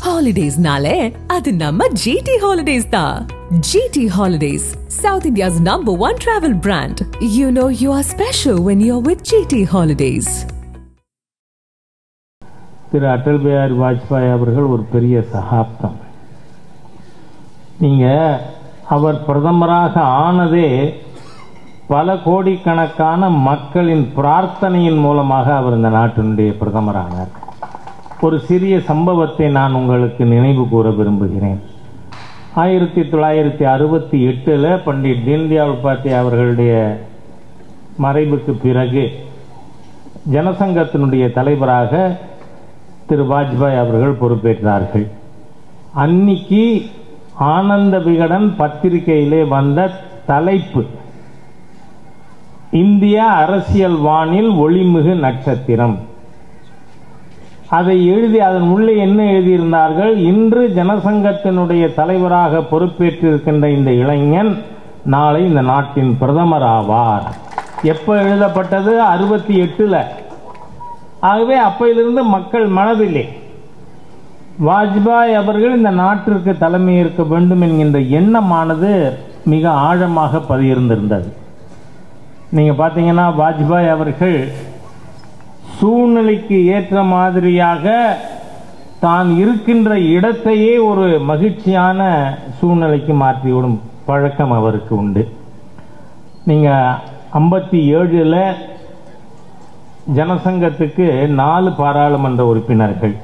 Holidays-nale, adu namma GT Holidays da. GT Holidays, South India's #1 travel brand. You know you are special when you're with GT Holidays. திரு அடல் பிஹாரி வாஜ்பாய் அவர்கள் ஒரு பெரிய சகாப்தம். நீங்கள் அவர் பிரதமராக ஆனதே பல கோடிக்கணக்கான மக்களின் பிரார்த்தனையின் மூலமாக அவர் இந்த நாட்டினுடைய பிரதமரானார். ஒரு சிறிய சம்பவத்தை நான் உங்களுக்கு நினைவு கூற விரும்புகிறேன். 1968 பண்டிட் தீன்தயாள் உபாத்யாயா அவர்களுடைய மறைவுக்கு பிறகு ஜனசங்கத்தினுடைய தலைவராக திரு வாஜ்பாய் அவர்கள் பொறுப்பேற்றார்கள். அன்னைக்கு ஆனந்த விகடன் பத்திரிகையிலே வந்த தலைப்பு இந்தியா அரசியல் வானில் ஒளிமிகு நட்சத்திரம். அதை எழுதி அதன் உள்ளே என்ன எழுதியிருந்தார்கள்? இன்று ஜனசங்கத்தினுடைய தலைவராக பொறுப்பேற்றிருக்கின்ற இந்த இளைஞன் நாளை இந்த நாட்டின் பிரதமர் ஆவார். எப்போ எழுதப்பட்டது? 68. ஆகவே அப்பையிலிருந்து மக்கள் மனதிலே வாஜ்பாய் அவர்கள் இந்த நாட்டிற்கு தலைமை ஏற்க வேண்டும் என்கின்ற எண்ணமானது மிக ஆழமாக பதியிருந்திருந்தது. நீங்கள் பார்த்தீங்கன்னா வாஜ்பாய் அவர்கள் சூழ்நிலைக்கு ஏற்ற மாதிரியாக தான் இருக்கின்ற இடத்தையே ஒரு மகிழ்ச்சியான சூழ்நிலைக்கு மாற்றிவிடும் பழக்கம் அவருக்கு உண்டு. நீங்கள் 57 ஜனசங்கத்துக்கு 4 பாராளுமன்ற உறுப்பினர்கள்.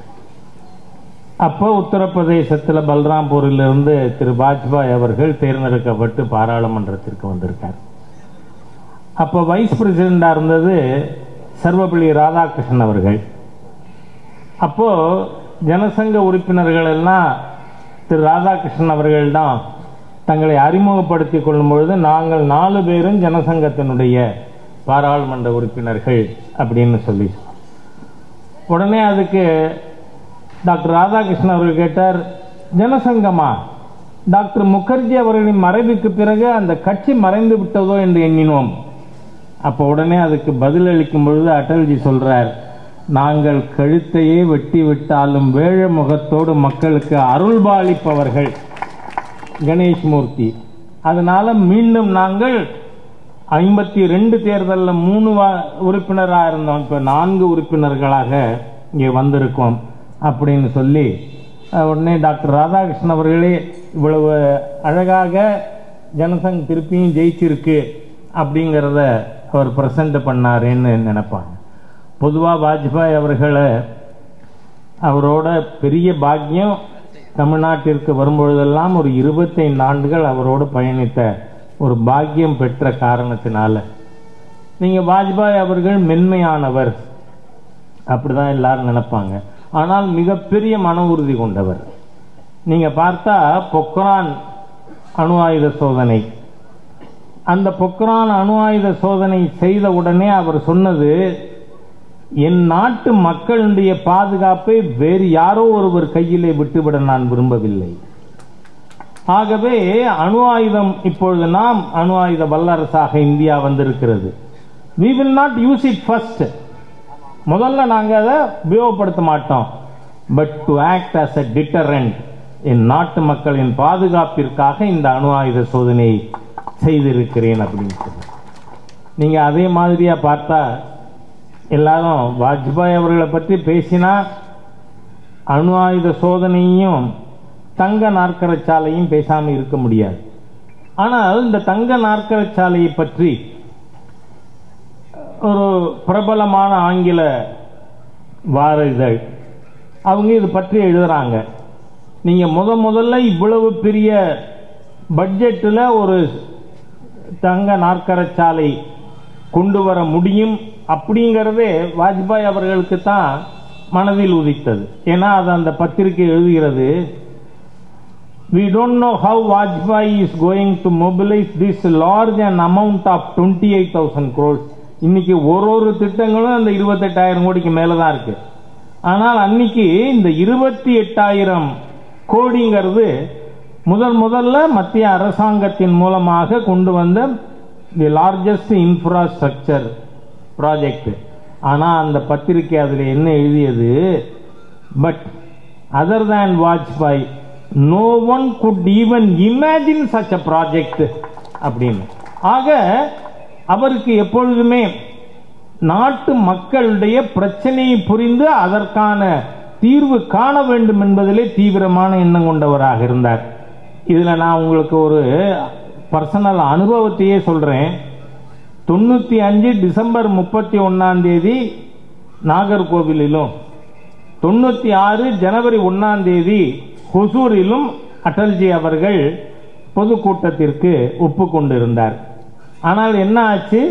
அப்போ உத்தரப்பிரதேசத்தில் பல்ராம்பூரிலிருந்து திரு வாஜ்பாய் அவர்கள் தேர்ந்தெடுக்கப்பட்டு பாராளுமன்றத்திற்கு வந்திருக்கார். அப்போ வைஸ் பிரசிடெண்டாக இருந்தது சர்வபள்ளி ராதாகிருஷ்ணன் அவர்கள். அப்போ ஜனசங்க உறுப்பினர்கள் எல்லாம் திரு ராதாகிருஷ்ணன் அவர்கள் தான் தங்களை அறிமுகப்படுத்தி கொள்ளும் பொழுது நாங்கள் 4 பேரும் ஜனசங்கத்தினுடைய பாராளுமன்ற உறுப்பினர்கள் அப்படின்னு சொல்லி, உடனே அதுக்கு டாக்டர் ராதாகிருஷ்ணன் அவர்கள் கேட்டார், ஜனசங்கமா? டாக்டர் முகர்ஜி அவர்களின் மறைவுக்கு பிறகு அந்த கட்சி மறைந்து விட்டதோ என்று எண்ணினோம். அப்போ உடனே அதுக்கு பதிலளிக்கும் பொழுது அடல்ஜி சொல்றார், நாங்கள் கழுத்தையே வெட்டி விட்டாலும் வேழ முகத்தோடு மக்களுக்கு அருள்பாலிப்பவர்கள் கணேஷ் மூர்த்தி. அதனால மீண்டும் நாங்கள் 52 தேர்தலில் 3 உறுப்பினராக இருந்தோம், இப்போ 4 உறுப்பினர்களாக இங்கே வந்திருக்கோம் அப்படின்னு சொல்லி உடனே டாக்டர் ராதாகிருஷ்ணன் அவர்களே இவ்வளவு அழகாக ஜனசங் திருப்பியும் ஜெயிச்சிருக்கு அப்படிங்கிறத அவர் பிரசன்ட் பண்ணாருன்னு நினைப்பாங்க. பொதுவாக வாஜ்பாய் அவர்களை அவரோட பெரிய பாக்கியம் தமிழ்நாட்டிற்கு வரும்பொழுதெல்லாம் ஒரு 25 ஆண்டுகள் அவரோடு பயணித்த ஒரு பாக்கியம் பெற்ற காரணத்தினால நீங்கள் வாஜ்பாய் அவர்கள் மென்மையானவர் அப்படிதான் எல்லாரும் நினைப்பாங்க. ஆனால் மிகப்பெரிய மன உறுதி கொண்டவர். நீங்கள் பார்த்தா பொக்ரான் அணு ஆயுத சோதனை, அந்த பொக்ரான் அணு ஆயுத சோதனை செய்த உடனே அவர் சொன்னது, என் நாட்டு மக்களுடைய பாதுகாப்பை வேறு யாரோ ஒருவர் கையிலே விட்டுவிட நான் விரும்பவில்லை. ஆகவே அணு ஆயுதம் இப்பொழுது நாம் அணு ஆயுத வல்லரசாக இந்தியா வந்திருக்கிறது. we will not use it first. முதல்ல நாங்கள் அதை உபயோகப்படுத்த மாட்டோம். But to act as a deterrent, என் நாட்டு மக்களின் பாதுகாப்பிற்காக இந்த அணு ஆயுத சோதனையை செய்திருக்கிறேன் அப்படின்னு சொல்லி. நீங்கள் அதே மாதிரியா பார்த்தா எல்லாரும் வாஜ்பாய் அவர்களை பற்றி பேசினா அணு ஆயுத சோதனையும் தங்க நாற்கரச்சாலையும் பேசாமல் இருக்க முடியாது. ஆனால் இந்த தங்க நாற்கரச்சாலையை பற்றி ஒரு பிரபலமான ஆங்கில வார இதழ் அவங்க இது பற்றி எழுதுறாங்க. நீங்கள் முதல்ல இவ்வளவு பெரிய பட்ஜெட்டில் ஒரு தங்க நாற்கரச்சாலை கொண்டு வர முடியும் அப்படிங்கிறதே வாஜ்பாய் அவர்களுக்கு தான் மனதில் உதித்தது. ஏன்னா அது அந்த பத்திரிகை எழுதுகிறது, we don't know how Vajpayee is going to mobilize this large an amount of 28,000 crores. இன்னைக்கு ஒரு திட்டங்களும் அந்த 28,000 கோடிக்கு மேலே தான் இருக்கு. ஆனால் அன்னைக்கு இந்த 28,000 கோடிங்கிறது முதல்ல மத்திய அரசாங்கத்தின் மூலமாக கொண்டு வந்த தி லார்ஜஸ்ட் இன்ஃப்ராஸ்ட்ரக்சர் ப்ராஜெக்ட். ஆனால் அந்த பத்திரிகை அதில் என்ன எழுதியது, but other than Vajpayee no one could even imagine such a project அப்படின்னு. ஆக அவருக்கு எப்பொழுதுமே நாட்டு மக்களுடைய பிரச்சனையை புரிந்து அதற்கான தீர்வு காண வேண்டும் என்பதிலே தீவிரமான எண்ணம் கொண்டவராக இருந்தார். இதில் நான் உங்களுக்கு ஒரு பர்சனல் அனுபவத்தையே சொல்றேன். 95 டிசம்பர் 31 நாகர்கோவிலிலும் 96 ஜனவரி 1 ஹொசூரிலும் அடல்ஜி அவர்கள் பொதுக்கூட்டத்திற்கு ஒப்புக்கொண்டிருந்தார். ஆனால் என்ன ஆச்சு,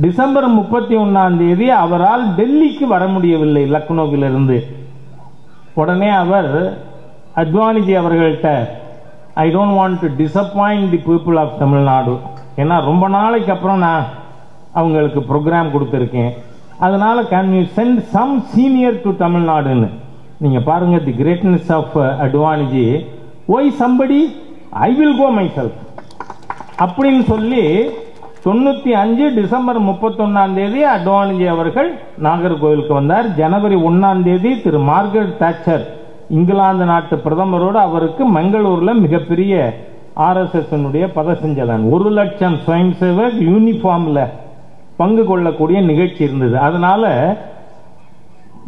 டிசம்பர் 31 அவரால் டெல்லிக்கு வர முடியவில்லை லக்னோவிலிருந்து. உடனே அவர் அத்வானிஜி அவர்கள்ட்ட I don't want to disappoint the people of Tamil Nadu, ஏன்னா ரொம்ப நாளைக்கு அப்புறம் நான் அவங்களுக்கு ப்ரோக்ராம் கொடுத்துருக்கேன், அதனால can you send some senior to தமிழ்நாடுன்னு. நீங்க பாருங்க the greatness of Advaniji. Why somebody I will go myself அப்படின்னு சொல்லி 95 டிசம்பர் 31 அத்வானிஜி அவர்கள் நாகர்கோவிலுக்கு வந்தார். ஜனவரி 1 திரு மார்கரெட் தாட்சர் இங்கிலாந்து நாட்டு பிரதமரோடு அவருக்கு மங்களூர்ல மிகப்பெரிய RSS பதசஞ்சலன் 1 லட்சம் சுயம் சேவக் யூனிஃபார்ம்ல பங்கு கொள்ளக்கூடிய நிகழ்ச்சி இருந்தது. அதனால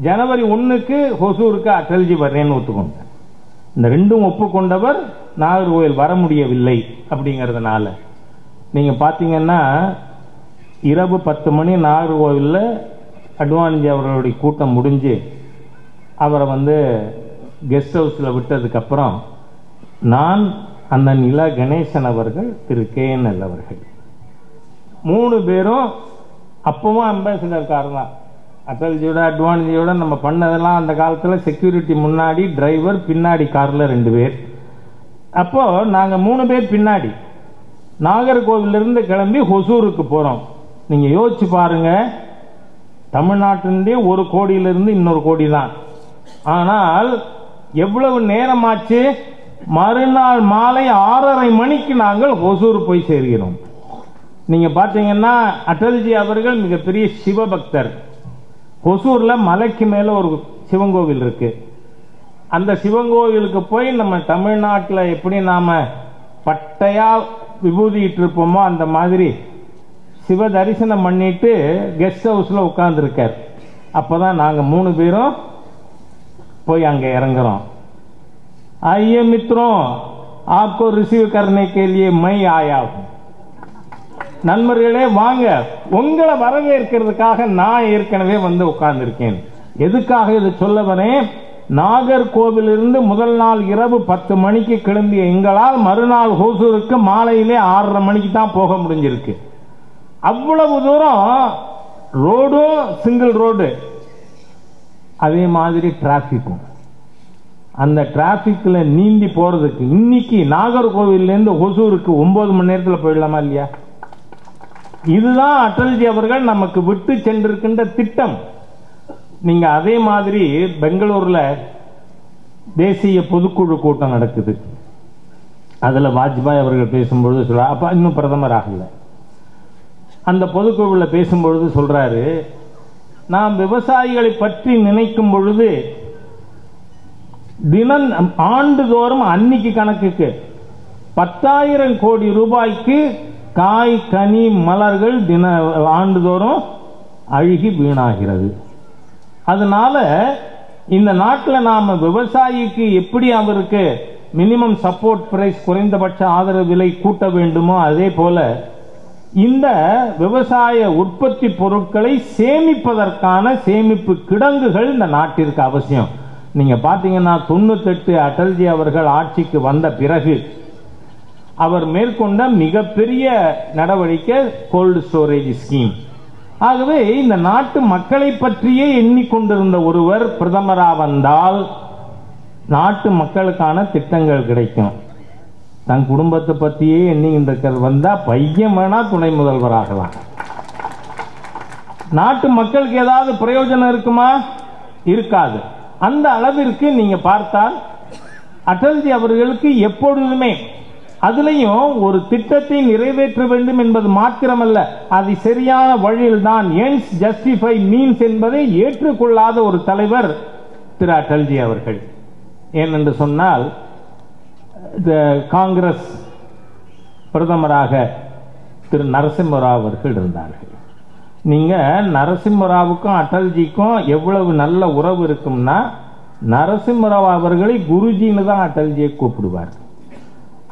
ஜனவரி 1 ஹொசூருக்கு அடல்ஜி வர்றேன்னு ஒத்துக்கொண்டார். இந்த ரெண்டும் ஒப்புக்கொண்டவர் நாகர்கோவில் வர முடியவில்லை. அப்படிங்கிறதுனால நீங்க பாத்தீங்கன்னா இரவு 10 மணி நாகர்கோவில்ல அத்வானிஜி அவர்களுடைய கூட்டம் முடிஞ்சு அவரை கெஸ்ட் ஹவுஸ்ல விட்டதுக்கு அப்புறம் நான் அண்ணன் இலா கணேசன் அவர்கள் திரு KNL அவர்கள் 3 பேரும் அப்பவும் அம்பாசிடர் கார் தான். அடல்ஜியோட அத்வானிஜியோட நம்ம பண்ணதெல்லாம் அந்த காலத்துல செக்யூரிட்டி முன்னாடி, டிரைவர் பின்னாடி, கார்ல 2 பேர். அப்போ நாங்க 3 பேர் பின்னாடி நாகர்கோவிலிருந்து கிளம்பி ஹொசூருக்கு போறோம். நீங்க யோசிச்சு பாருங்க, தமிழ்நாட்டிலே 1 கோடியிலிருந்து இன்னொரு கோடி தான். ஆனால் எவ்வளவு நேரமாச்சு, மறுநாள் மாலை 6:30 மணிக்கு நாங்கள் ஹொசூர் போய் சேர்கிறோம். நீங்க பாத்தீங்கன்னா அடல்ஜி அவர்கள் மிகப்பெரிய சிவபக்தர். ஹொசூர்ல மலைக்கு மேல ஒரு சிவன் கோவில் இருக்கு. அந்த சிவன் கோவிலுக்கு போய் நம்ம தமிழ்நாட்டில் எப்படி நாம பட்டையா விபூதிட்டு இருப்போமோ அந்த மாதிரி சிவ தரிசனம் பண்ணிட்டு கெஸ்ட் ஹவுஸ்ல உட்கார்ந்து இருக்கார். அப்பதான் நாங்க 3 பேரும் போய் அங்க இறங்குறோம். आइए मित्रों, आपको रिसीव करने के लिए मैं आया हूं. நண்பர்களே வாங்க, உங்களை வரவேற்கிறதுக்காக நான் ஏற்கனவே உட்கார்ந்திருக்கேன். எதுக்காக இதை சொல்ல வரேன், நாகர்கோவிலிருந்து முதல் நாள் இரவு 10 மணிக்கு கிளம்பிய எங்களால் மறுநாள் ஹொசூருக்கு மாலையிலே 6:30 மணிக்கு தான் போக முடிஞ்சிருக்கு. அவ்வளவு தூரம் ரோடும் சிங்கிள் ரோடு, அதே மாதிரி டிராபிக்கும். அந்த டிராபிக்ல நீந்தி போறதுக்கு இன்னைக்கு நாகர்கோவிலிருந்து ஹொசூருக்கு 9 மணி நேரத்தில் போயிடலாமா இல்லையா? இதுதான் அடல்ஜி அவர்கள் நமக்கு விட்டு சென்றிருக்கின்ற திட்டம். நீங்க அதே மாதிரி பெங்களூர்ல தேசிய பொதுக்குழு கூட்டம் நடக்குது. அதுல வாஜ்பாய் அவர்கள் பேசும்பொழுது சொல்ற, அப்ப இன்னும் பிரதமர் ஆகல, அந்த பொதுக்குழுல பேசும்பொழுது சொல்றாரு, நாம் விவசாயிகளை பற்றி நினைக்கும் பொழுது தினம் ஆண்டுதோறும் அன்னைக்கு கணக்குக்கு 10,000 கோடி ரூபாய்க்கு காய் கனி மலர்கள் ஆண்டுதோறும் அழுகி வீணாகிறது. அதனால இந்த நாட்டில் நாம விவசாயிக்கு எப்படி அவருக்கு மினிமம் சப்போர்ட் பிரைஸ், குறைந்தபட்ச ஆதரவு விலை கூட்ட வேண்டுமோ அதே போல இந்த விவசாய உற்பத்தி பொருட்களை சேமிப்பதற்கான சேமிப்பு கிடங்குகள் இந்த நாட்டிற்கு அவசியம். நீங்க பாத்தீங்கன்னா 98 அடல்ஜி அவர்கள் ஆட்சிக்கு வந்த பிறகு அவர் மேற்கொண்ட மிகப்பெரிய நடவடிக்கை கோல்டு ஸ்டோரேஜ் ஸ்கீம். ஆகவே இந்த நாட்டு மக்களை பற்றியே எண்ணிக்கொண்டிருந்த ஒருவர் பிரதமரா வந்தால் நாட்டு மக்களுக்கான திட்டங்கள் கிடைக்கும். தன் குடும்பத்தை பற்றியே எண்ணிக்கின்ற வந்தா பையன் வேணா துணை முதல்வராகலாம். நாட்டு மக்களுக்கு ஏதாவது பிரயோஜனம் இருக்குமா? இருக்காது. அந்த அளவிற்கு நீங்க பார்த்தால் அடல்ஜி அவர்களுக்கு எப்பொழுதுமே அதுலயும் ஒரு திட்டத்தை நிறைவேற்ற வேண்டும் என்பது மாத்திரமல்ல, அது சரியான வழியில் தான், எண்ட்ஸ் ஜஸ்டிஃபை மீன்ஸ் என்பதை ஏற்றுக்கொள்ளாத ஒரு தலைவர் திரு அடல்ஜி அவர்கள். ஏனென்று சொன்னால் காங்கிரஸ் பிரதமராக திரு நரசிம்மராவ் அவர்கள் இருந்தார்கள். நீங்கள் நரசிம்மராவுக்கும் அடல்ஜிக்கும் எவ்வளவு நல்ல உறவு இருக்கும்னா, நரசிம்மராவ் அவர்களை குருஜின்னு தான் அடல்ஜியை கூப்பிடுவார்.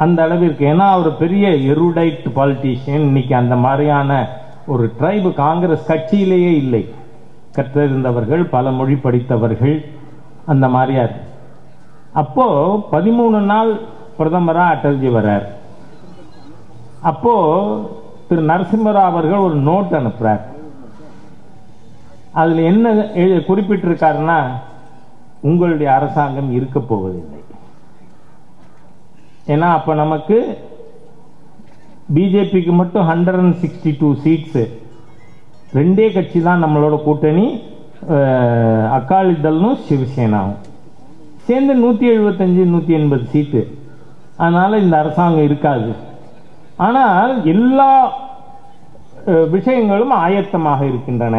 அந்த அளவிற்கு. ஏன்னா அவர் பெரிய எருடைட் பாலிட்டிஷியன். இன்னைக்கு அந்த மாதிரியான ஒரு ட்ரைபு காங்கிரஸ் கட்சியிலேயே இல்லை. கற்றிருந்தவர்கள், பல மொழி படித்தவர்கள், அந்த மாதிரியா இருக்கு. அப்போ 13 நாள் பிரதமராக அடல்ஜி வர்றார். அப்போ திரு நரசிம்மராவ் அவர்கள் ஒரு நோட் அனுப்புறார். அதுல என்ன குறிப்பிட்டிருக்காருன்னா, உங்களுடைய அரசாங்கம் இருக்க போவதில்லை. ஏன்னா அப்ப நமக்கு பிஜேபிக்கு மட்டும் 162 சீட்ஸ், ரெண்டே கட்சி தான் நம்மளோட கூட்டணி, அகாலிதளும் சிவசேனாவும் சேர்ந்து 175 180 சீட்டு. அதனால இந்த அரசாங்கம் இருக்காது. ஆனால் எல்லா விஷயங்களும் ஆயத்தமாக இருக்கின்றன.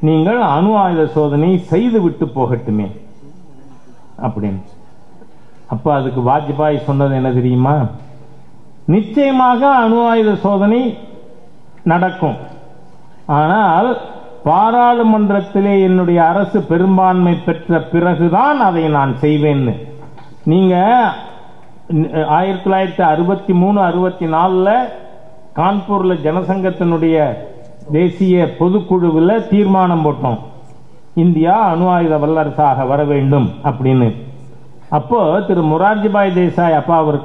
நீங்கள் அணு ஆயுத சோதனை செய்து விட்டு போகட்டுமே அப்படின்னு. அப்ப அதுக்கு வாஜ்பாய் சொன்னது என்ன தெரியுமா? நிச்சயமாக அணு ஆயுத சோதனை நடக்கும், ஆனால் பாராளுமன்றத்திலே என்னுடைய அரசு பெரும்பான்மை பெற்ற பிறகுதான் அதை நான் செய்வேன்னு. நீங்க 1963 64 கான்பூர்ல ஜனசங்கத்தினுடைய தேசிய பொதுக்குழுவில் தீர்மானம் போட்டோம், இந்தியா அணு ஆயுத வல்லரசாக வர வேண்டும் அப்படின்னு. அப்போ திரு மொரார்ஜிபாய் தேசாய், அப்ப அவர்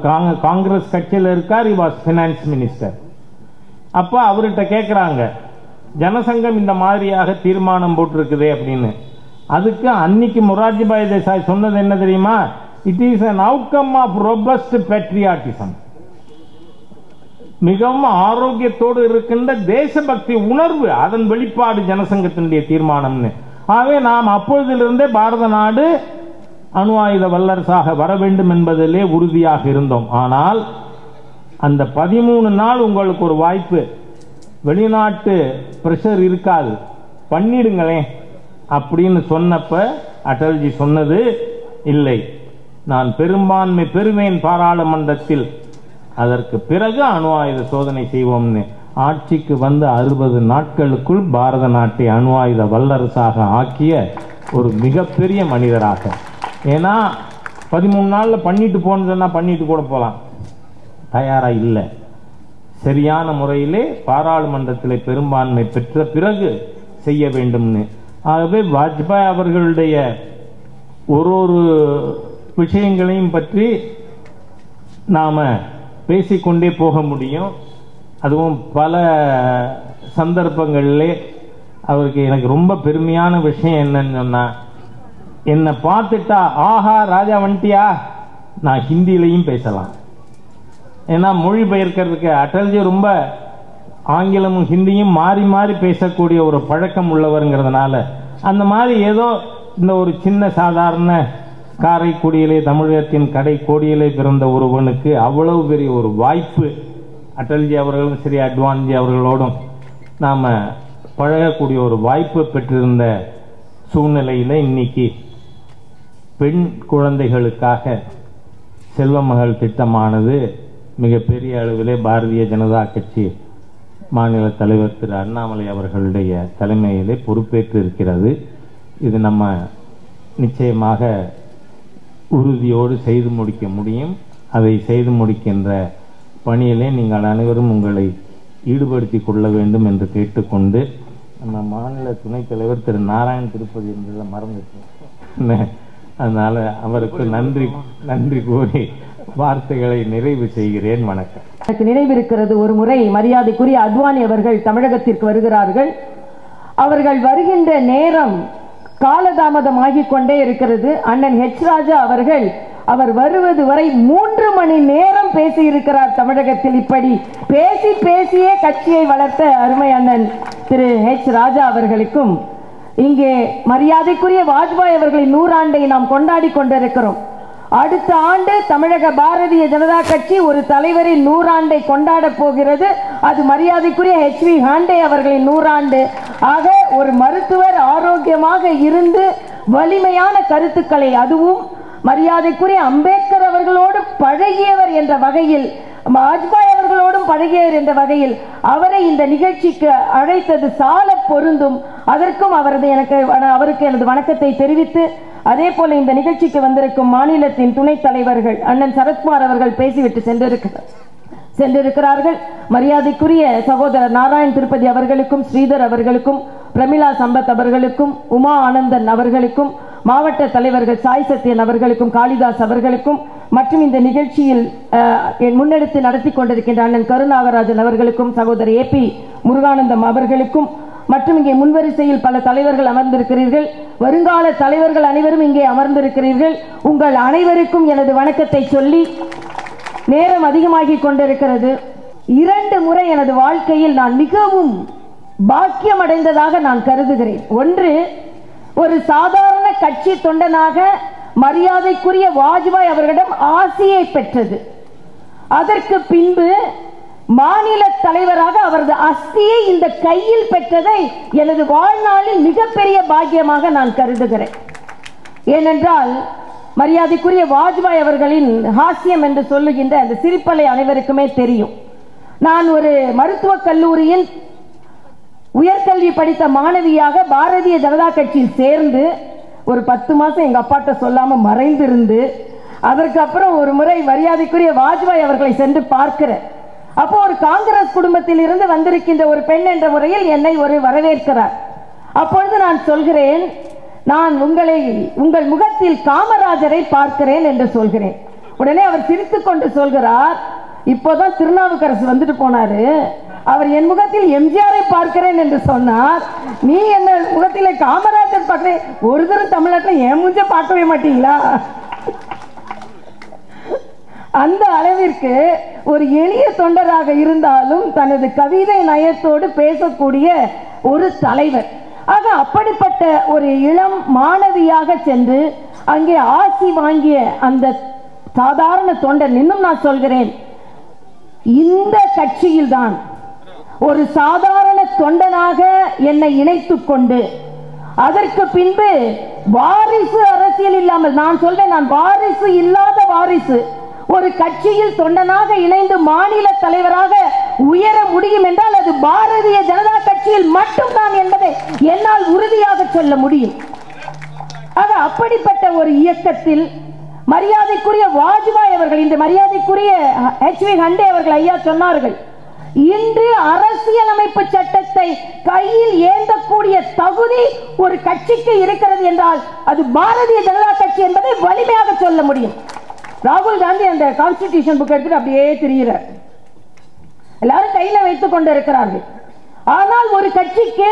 காங்கிரஸ் கட்சியில் இருக்கார், he was finance minister. அப்போ அவர்கிட்ட கேட்கிறாங்க, ஜனசங்கம் இந்த மாதிரியாக தீர்மானம் போட்டிருக்குதே அப்படின்னு. அதுக்கு அன்னைக்கு மொரார்ஜிபாய் தேசாய் சொன்னது என்ன தெரியுமா? It is an outcome of robust patriotism. மிகவும் ஆரோக்கியத்தோடு இருக்கின்ற தேசபக்தி உணர்வு, அதன் வெளிப்பாடு ஜனசங்கத்தினுடைய தீர்மானம்னு. ஆகவே நாம் அப்பொழுதிலிருந்தே பாரத நாடு அணு ஆயுத வல்லரசாக வர வேண்டும் என்பதிலே உறுதியாக இருந்தோம். ஆனால் அந்த 13 நாள் உங்களுக்கு ஒரு வாய்ப்பு, வெளிநாட்டு பிரஷர் இருக்காது, பண்ணிடுங்களேன் அப்படின்னு சொன்னப்ப அடல்ஜி சொன்னது, இல்லை, நான் பெரும்பான்மை பெறுவேன் பாராளுமன்றத்தில், அதற்கு பிறகு அணு ஆயுத சோதனை செய்வோம்னு. ஆட்சிக்கு வந்து 60 நாட்களுக்குள் பாரத நாட்டை அணு ஆயுத வல்லரசாக ஆக்கிய ஒரு மிகப்பெரிய மனிதராக. ஏன்னா 13 நாள்ல பண்ணிட்டு போனதுன்னா பண்ணிட்டு கூட போலாம், தயாரா இல்லை. சரியான முறையிலே பாராளுமன்றத்திலே பெரும்பான்மை பெற்ற பிறகு செய்ய வேண்டும்னு. ஆகவே வாஜ்பாய் அவர்களுடைய ஒரு விஷயங்களையும் பற்றி நாம பேசிக்கொண்டே போக முடியும். அதுவும் பல சந்தர்ப்பங்களிலே அவருக்கு எனக்கு ரொம்ப பெருமையான விஷயம் என்னன்னு சொன்னா, என்னை பார்த்துட்டா ஆஹா ராஜா வந்துட்டியா, நான் ஹிந்திலையும் பேசலாம். ஏன்னா மொழிபெயர்க்கிறதுக்கு அடல்ஜி ரொம்ப ஆங்கிலமும் ஹிந்தியும் மாறி மாறி பேசக்கூடிய ஒரு பழக்கம் உள்ளவருங்கிறதுனால, அந்த மாதிரி ஏதோ இந்த ஒரு சின்ன சாதாரண காரைக்குடியிலே தமிழகத்தின் கடை கோடியிலே பிறந்த ஒருவனுக்கு அவ்வளவு பெரிய ஒரு வாய்ப்பு, அடல்ஜி அவர்களும் சரி அத்வானிஜி அவர்களோடும் நாம பழகக்கூடிய ஒரு வாய்ப்பு பெற்றிருந்த சூழ்நிலையில் இன்னைக்கு பெண் குழந்தைகளுக்காக செல்வ மகள் திட்டமானது மிகப்பெரிய அளவிலே பாரதிய ஜனதா கட்சி மாநில தலைவர் திரு அண்ணாமலை அவர்களுடைய தலைமையிலே பொறுப்பேற்று இருக்கிறது. இது நம்ம நிச்சயமாக உறுதியோடு செய்து முடிக்க முடியும். அதை செய்து முடிக்கின்ற பணியிலே நீங்கள் அனைவரும் உங்களை ஈடுபடுத்தி கொள்ள வேண்டும் என்று கேட்டுக்கொண்டு, நம்ம மாநில துணைத் தலைவர் திரு நாராயண் திருப்பதி என்பதை மறந்துட்டேன், அதனால அவருக்கு நன்றி கூறி வார்த்தைகளை நிறைவு செய்கிறேன். வணக்கம். எனக்கு நினைவிருக்கிறது, ஒரு முறை மரியாதைக்குரிய அத்வானி அவர்கள் தமிழகத்திற்கு வருகிறார்கள். அவர்கள் வருகின்ற நேரம் காலதாமதமாகிக் கொண்டே இருக்கிறது. அண்ணன் ஹெச் ராஜா அவர்கள் அவர் வருவது வரை 3 மணி நேரம் பேசி இருக்கிறார் தமிழகத்தில். இப்படி பேசி பேசியே கட்சியை வளர்த்த அருமை அண்ணன் திரு ஹெச் ராஜா அவர்களுக்கும், இங்கே மரியாதைக்குரிய வாஜ்பாய் அவர்களின் 100 ஆண்டை நாம் கொண்டாடி கொண்டிருக்கிறோம். அடுத்த ஆண்டு தமிழக பாரதிய ஜனதா கட்சி ஒரு தலைவரின் 100 ஆண்டை கொண்டாட போகிறது. அது மரியாதைக்குரிய HV ஹாண்டே அவர்களின் 100 ஆண்டு. ஆக ஒரு மருத்துவர் ஆரோக்கியமாக இருந்து வலிமையான கருத்துக்களை, அதுவும் மரியாதைக்குரிய அம்பேத்கர் அவர்களோடு பழகியவர் என்ற வகையில், வாஜ்பாய் அவர்களோடும் பழகியவர் என்ற வகையில் அவரை இந்த நிகழ்ச்சிக்கு அழைத்தது சால பொருந்தும். அதற்கும் அவருக்கு எனது வணக்கத்தை தெரிவித்து, அதே போல இந்த நிகழ்ச்சிக்கு வந்திருக்கும் மாநிலத்தின் துணைத் தலைவர்கள் அண்ணன் சரத்குமார் அவர்கள் பேசிவிட்டு சென்றிருக்கிறார்கள். மரியாதைக்குரிய சகோதரர் நாராயண் திருப்பதி அவர்களுக்கும், ஸ்ரீதர் அவர்களுக்கும், பிரமிளா சம்பத் அவர்களுக்கும், உமா ஆனந்தன் அவர்களுக்கும், மாவட்ட தலைவர்கள் சாய் சத்யன் அவர்களுக்கும், காளிதாஸ் அவர்களுக்கும், மற்றும் இந்த நிகழ்ச்சியில் முன்னெடுத்து நடத்தி கொண்டிருக்கின்ற அண்ணன் கருநாகராஜன் அவர்களுக்கும், சகோதரர் AP முருகானந்தம் அவர்களுக்கும், மற்றும் இங்கே முன்வரிசையில் பல தலைவர்கள் அமர்ந்திருக்கிறீர்கள். வருங்கால தலைவர்கள் அனைவரும் இங்கே அமர்ந்திருக்கிறீர்கள். உங்கள் அனைவருக்கும் எனது வணக்கத்தை சொல்லி, நேரம் அதிகமாகி கொண்டிருக்கிறது. 2 முறை எனது வாழ்க்கையில் நான் மிகவும் பாக்கியம் அடைந்ததாக நான் கருதுகிறேன். ஒன்று, ஒரு சாதாரண கட்சி தொண்டனாக மரியாதைக்குரிய வாஜ்பாய் அவர்களிடம் ஆசியை பெற்றது. அதற்கு பின்பு மாநில தலைவராக அவரது அஸ்தியை இந்த கையில் பெற்றதை எனது வாழ்நாளில் மிகப்பெரிய பாக்கியமாக நான் கருதுகிறேன். ஏனென்றால் மரியாதைக்குரிய வாஜ்பாய் அவர்களின் ஹாஸ்யம் என்று சொல்லுகின்ற அந்த சிரிப்பலை அனைவருக்குமே தெரியும். நான் ஒரு மருத்துவக் கல்லூரியில் உயர்கல்வி படித்த மாணவியாக பாரதிய ஜனதா கட்சியில் சேர்ந்து ஒரு 10 மாசம் எங்க அப்பாட்ட சொல்லாம மறைந்திருந்து, அதற்கு அப்புறம் ஒரு முறை மரியாதைக்குரிய வாஜ்பாய் அவர்களை சென்று பார்க்கிறேன். அப்போ ஒரு காங்கிரஸ் குடும்பத்தில் இருந்து வந்திருக்கின்ற ஒரு பெண் என்ற முறையில் என்னை ஒரு வரவேற்கிறார். அப்பொழுது நான் சொல்கிறேன், நான் உங்கள் முகத்தில் காமராஜரை பார்க்கிறேன் என்று சொல்கிறேன். உடனே அவர் சிரித்துக் கொண்டு சொல்கிறார், இப்போதான் திருநாவுக்கரசு வந்துட்டு போனாரு, அவர் என் முகத்தில் எம்ஜிஆரை பார்க்கிறேன் என்று சொன்னார், நீ என்ன முகத்திலே காமராஜர் பார்க்கிறேன், ஒரு தரம் தமிழ்நாட்டில் என் மூஞ்ச பார்க்கவே மாட்டீங்களா? அந்த அளவிற்கு ஒரு எளிய தொண்டராக இருந்தாலும் தனது கவிதை நயத்தோடு பேசக்கூடிய ஒரு தலைவர். ஆக அப்படிப்பட்ட ஒரு இளம் மாணவியாக சென்று அங்கே ஆசி வாங்கிய அந்த சாதாரண தொண்டன், இன்னும் நான் சொல்கிறேன், இந்த கட்சியில்தான் ஒரு சாதாரண தொண்டனாக என்னை இணைத்துக் கொண்டு, அதற்கு பின்பு வாரிசு அரசியல் இல்லாமல், நான் சொல்றேன், நான் வாரிசு இல்லாத வாரிசு, ஒரு கட்சியில் தொண்டனாக இணைந்து மாநில தலைவராக உயர முடியும் என்றால் அது பாரதிய ஜனதா கட்சியில் மட்டும்தான் என்பதை என்னால் உறுதியாக சொல்ல முடியும். ஆக அப்படிப்பட்ட ஒரு இயக்கத்தில் மரியாதைக்குரிய வாஜ்பாய் அவர்கள், இன்று மரியாதைக்குரிய HV ஹண்டே அவர்கள் ஐயா சொன்னார்கள், இன்று அரசியலமைப்பு சட்டத்தை கையில் ஏந்தக்கூடிய தகுதி ஒரு கட்சிக்கு இருக்கிறது என்றால் அது பாரதிய ஜனதா கட்சி என்பதை வலிமையாக சொல்ல முடியும். ராகுல் காந்தி அந்த கான்ஸ்டிடியூஷன் புக் எடுத்துட்டு அப்படியே திரிகிறார், எல்லாரும் கையில வைத்துக் கொண்டு இருக்கிறார்கள். ஆனால் ஒரு கட்சிக்கு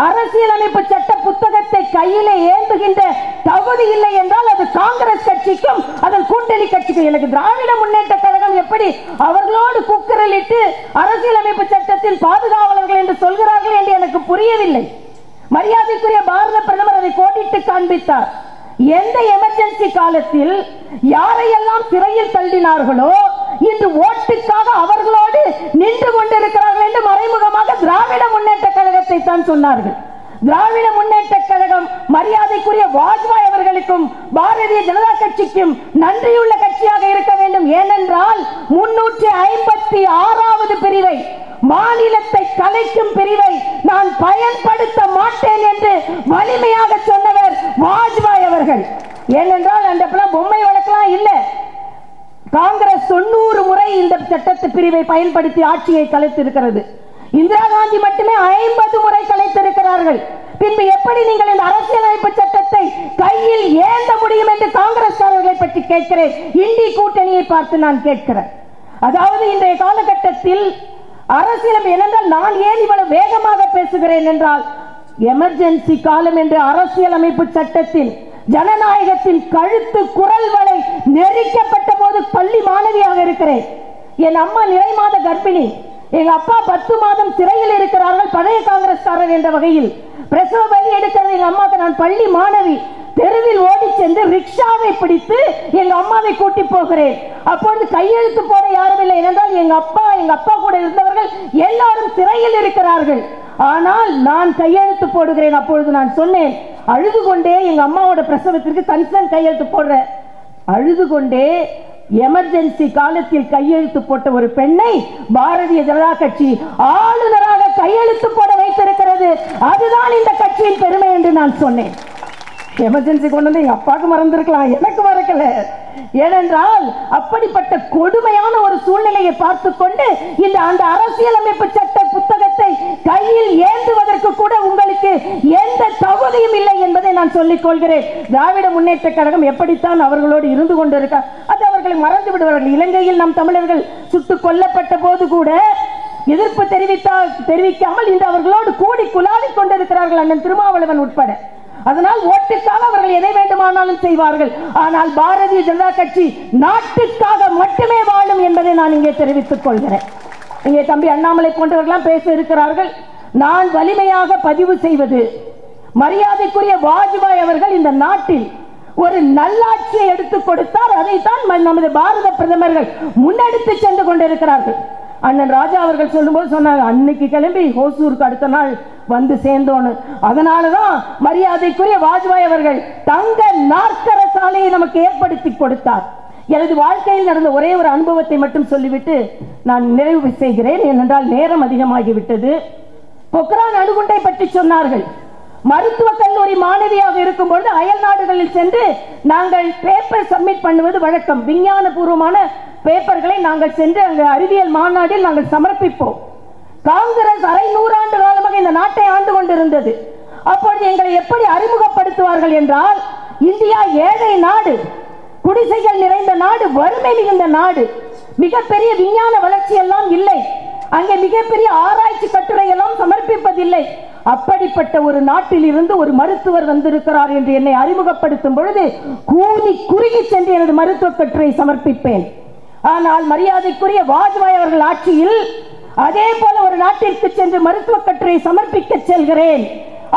அரசியலமைப்பு சட்ட புத்தகத்தை கையிலே ஏந்துகின்ற தகுதி இல்லை என்றால் அது காங்கிரஸ் கட்சிக்கும் அதன் கூட்டணி கட்சிக்கும். எனக்கு திராவிட முன்னேற்ற கழகம் எப்படி அவர்களோடு குக்கரலிட்டு அரசியலமைப்பு சட்டத்தின் பாதுகாவலர்கள் என்று சொல்கிறார்கள் என்று எனக்கு புரியவில்லை. மரியாதைக்குரிய பாரத பிரதமர் அதை கோடிட்டு காண்பித்தார். எந்த எமர்ஜென்சி காலத்தில் யாரையெல்லாம் சிறையில் தள்ளினார்களோ இன்று ஓட்டுக்காக அவர்களோடு நின்று கொண்டிருக்கிறார்கள் என்று மறைமுகமாக திராவிட முன்னேற்ற கழகத்தை தான் சொன்னார்கள். திராவிட முன்னேற்ற கழகம் மரியாதைக்குரிய வாஜ்பாய் அவர்களுக்கும் பாரதிய ஜனதா கட்சிக்கும் நன்றியுள்ள கட்சியாக இருக்க வேண்டும். ஏனென்றால் 356வது பிரிவை, மாநிலத்தை கலைக்கும் பிரிவை நான் பயன்படுத்த மாட்டேன் என்று வலிமையாக சொன்னவர் வாஜ்பாய் அவர்கள். ஏனென்றால் அந்த பொம்மை வழக்கெல்லாம் இல்லை. காங்கிரஸ் 90 முறை இந்த சட்டத்து பிரிவை பயன்படுத்தி ஆட்சியை கலைத்திருக்கிறது. இந்திரா காந்தி மட்டுமே 50 முறை கலைத்திருக்கிறார்கள். பின்பு எப்படி நீங்கள் இந்த அரசியலமைப்பு சட்டத்தை கையில் ஏந்த முடியும் என்று காங்கிரஸ்காரர்களை பற்றி கேட்கிறேன். இந்தி கூட்டணியை பார்த்து நான் கேட்கிறேன். அதாவது இன்றைய காலகட்டத்தில் அரசியல் என்னென்றால் நான் ஏன் இவ்வளவு வேகமாக பேசுகிறேன் என்றால், எமர்ஜென்சி காலம் என்று அரசியலமைப்பு சட்டத்தில் ஜனநாயகத்தின் கழுத்து குரல் வரை நெரிக்கப்பட்ட போது பள்ளி மாணவியாக இருக்கிறேன். என் அம்மா நிறை மாத கர்ப்பிணி, எங்க அப்பா 10 மாதம் சிறையில் இருக்கிறார்கள் பழைய காங்கிரஸ்காரர் என்ற வகையில். பிரசவ வலி எடுக்கிறது எங்க அம்மாவுக்கு. நான் பள்ளி மாணவி, தெருவில் ஓடி சென்று ரிக்ஷாவை பிடித்து எங்க அம்மாவை கூட்டி போகிறேன். அப்பொழுது கையெழுத்து போட யாரும் இல்லை. ஏனென்றால் எங்க அப்பா கூட இருந்தவர்கள் எல்லாரும் சிறையில் இருக்கிறார்கள். ஆனால் நான் கையெழுத்து போடுகிறேன். அப்பொழுது நான் சொன்னேன், அழுது கொண்டே எங்க அம்மாவோட பிரசவத்திற்கு கன்சர்ன் கையெழுத்து போடுறேன். அழுது கொண்டே எமர்ஜென்சி காலத்தில் கையெழுத்து போட்ட ஒரு பெண்ணை பாரதிய ஜனதா கட்சி ஆளுநராக கையெழுத்து போட வைத்திருக்கிறது. அதுதான் இந்த கட்சியின் பெருமை என்று நான் சொன்னேன். எமர்ஜென்சி கொண்டு வந்து எங்க அப்பாவுக்கு மறந்திருக்கலாம், எனக்கு மறக்கல. ஏனென்றால் அப்படிப்பட்ட கொடுமையான ஒரு சூழ்நிலையை பார்த்து கொண்டு அந்த அரசியலமைப்பு சட்ட புத்தகத்தை கையில் ஏந்துவதற்கு கூட உங்களுக்கு எந்த தகுதியும் இல்லை என்பதை நான் சொல்லிக் கொள்கிறேன். திராவிட முன்னேற்ற கழகம் எப்படித்தான் அவர்களோடு இருந்து கொண்டிருக்க, அது அவர்களை மறந்து விடுவார்கள். இலங்கையில் நம் தமிழர்கள் சுட்டுக் கொல்லப்பட்ட போது கூட எதிர்ப்பு தெரிவிக்காமல் இன்று அவர்களோடு கூடி குலாவிக் கொண்டிருக்கிறார்கள், அண்ணன் திருமாவளவன் உட்பட. அதனால் ஓட்டுக்காக அவர்கள் எதை வேண்டுமானாலும் செய்வார்கள். ஆனால் பாரதிய ஜனதா கட்சி நாட்டுக்காக மட்டுமே வாழும் என்பதை நான் இங்கே தெரிவித்துக் கொள்கிறேன். இங்கே தம்பி அண்ணாமலை போன்றவர்களாம் பேச இருக்கிறார்கள். நான் வலிமையாக பதிவு செய்வது, மரியாதைக்குரிய வாஜ்பாய் அவர்கள் இந்த நாட்டில் ஒரு நல்லாட்சியை எடுத்துக் கொடுத்தார். அதைத்தான் நமது பாரத பிரதமர்கள் முன்னெடுத்து சென்று கொண்டிருக்கிறார்கள். அண்ணன் ராஜா அவர்கள் சொல்லும்போது சொன்னாங்க, அன்னைக்கு கிளம்பி ஹோசூருக்கு அடுத்த நாள் வந்து சேர்ந்தோன்னு. அதனாலதான் மரியாதைக்குரிய வாஜ்பாய் அவர்கள் தங்க நாற்கர சாலையை நமக்கு ஏற்படுத்தி கொடுத்தார். எனது வாழ்க்கையில் நடந்த ஒரே ஒரு அனுபவத்தை மட்டும் சொல்லிவிட்டு நான் நிறைவு செய்கிறேன், ஏனென்றால் நேரம் அதிகமாகிவிட்டது. பொக்ரான் அணுகுண்டை பற்றி சொன்னார்கள். மருத்துவ கல்லூரி மாணவியாக இருக்கும்போது அயல் நாடுகளில் சென்று நாங்கள் பேப்பர் சப்மிட் பண்ணுவது வழக்கம். விஞ்ஞான பூர்வமான பேப்பர்களை நாங்கள் சென்று அங்கு அறிவியல் மாநாட்டில் நாங்கள் சமர்ப்பிப்போம். காங்கிரஸ் அரை நூறாண்டு காலமாக இந்த நாட்டை ஆண்டு கொண்டிருந்தது. அப்பொழுது எங்களை எப்படி அறிமுகப்படுத்துவார்கள் என்றால், இந்தியா ஏழை நாடு, குடிசைகள் நிறைந்த நாடு, வறுமை மிகுந்த நாடு, மிகப்பெரிய விஞ்ஞான வளர்ச்சி எல்லாம் இல்லை, அங்கே மிகப்பெரிய ஆராய்ச்சி கட்டுரை எல்லாம் சமர்ப்பிப்பதில்லை. அப்படிப்பட்ட ஒரு நாட்டில் இருந்து ஒரு மருத்துவர் வந்திருக்கிறார் என்று என்னை அறிமுகப்படுத்தும் பொழுது கூனி குறுகி சென்று எனது மருத்துவ கட்டுரை சமர்ப்பிப்பேன். ஆனால் மரியாதைக்குரிய வாஜ்பாய் அவர்கள் ஆட்சியில் அதே போல ஒரு நாட்டிற்கு சென்று மருத்துவ கட்டுரை சமர்ப்பிக்க செல்கிறேன்.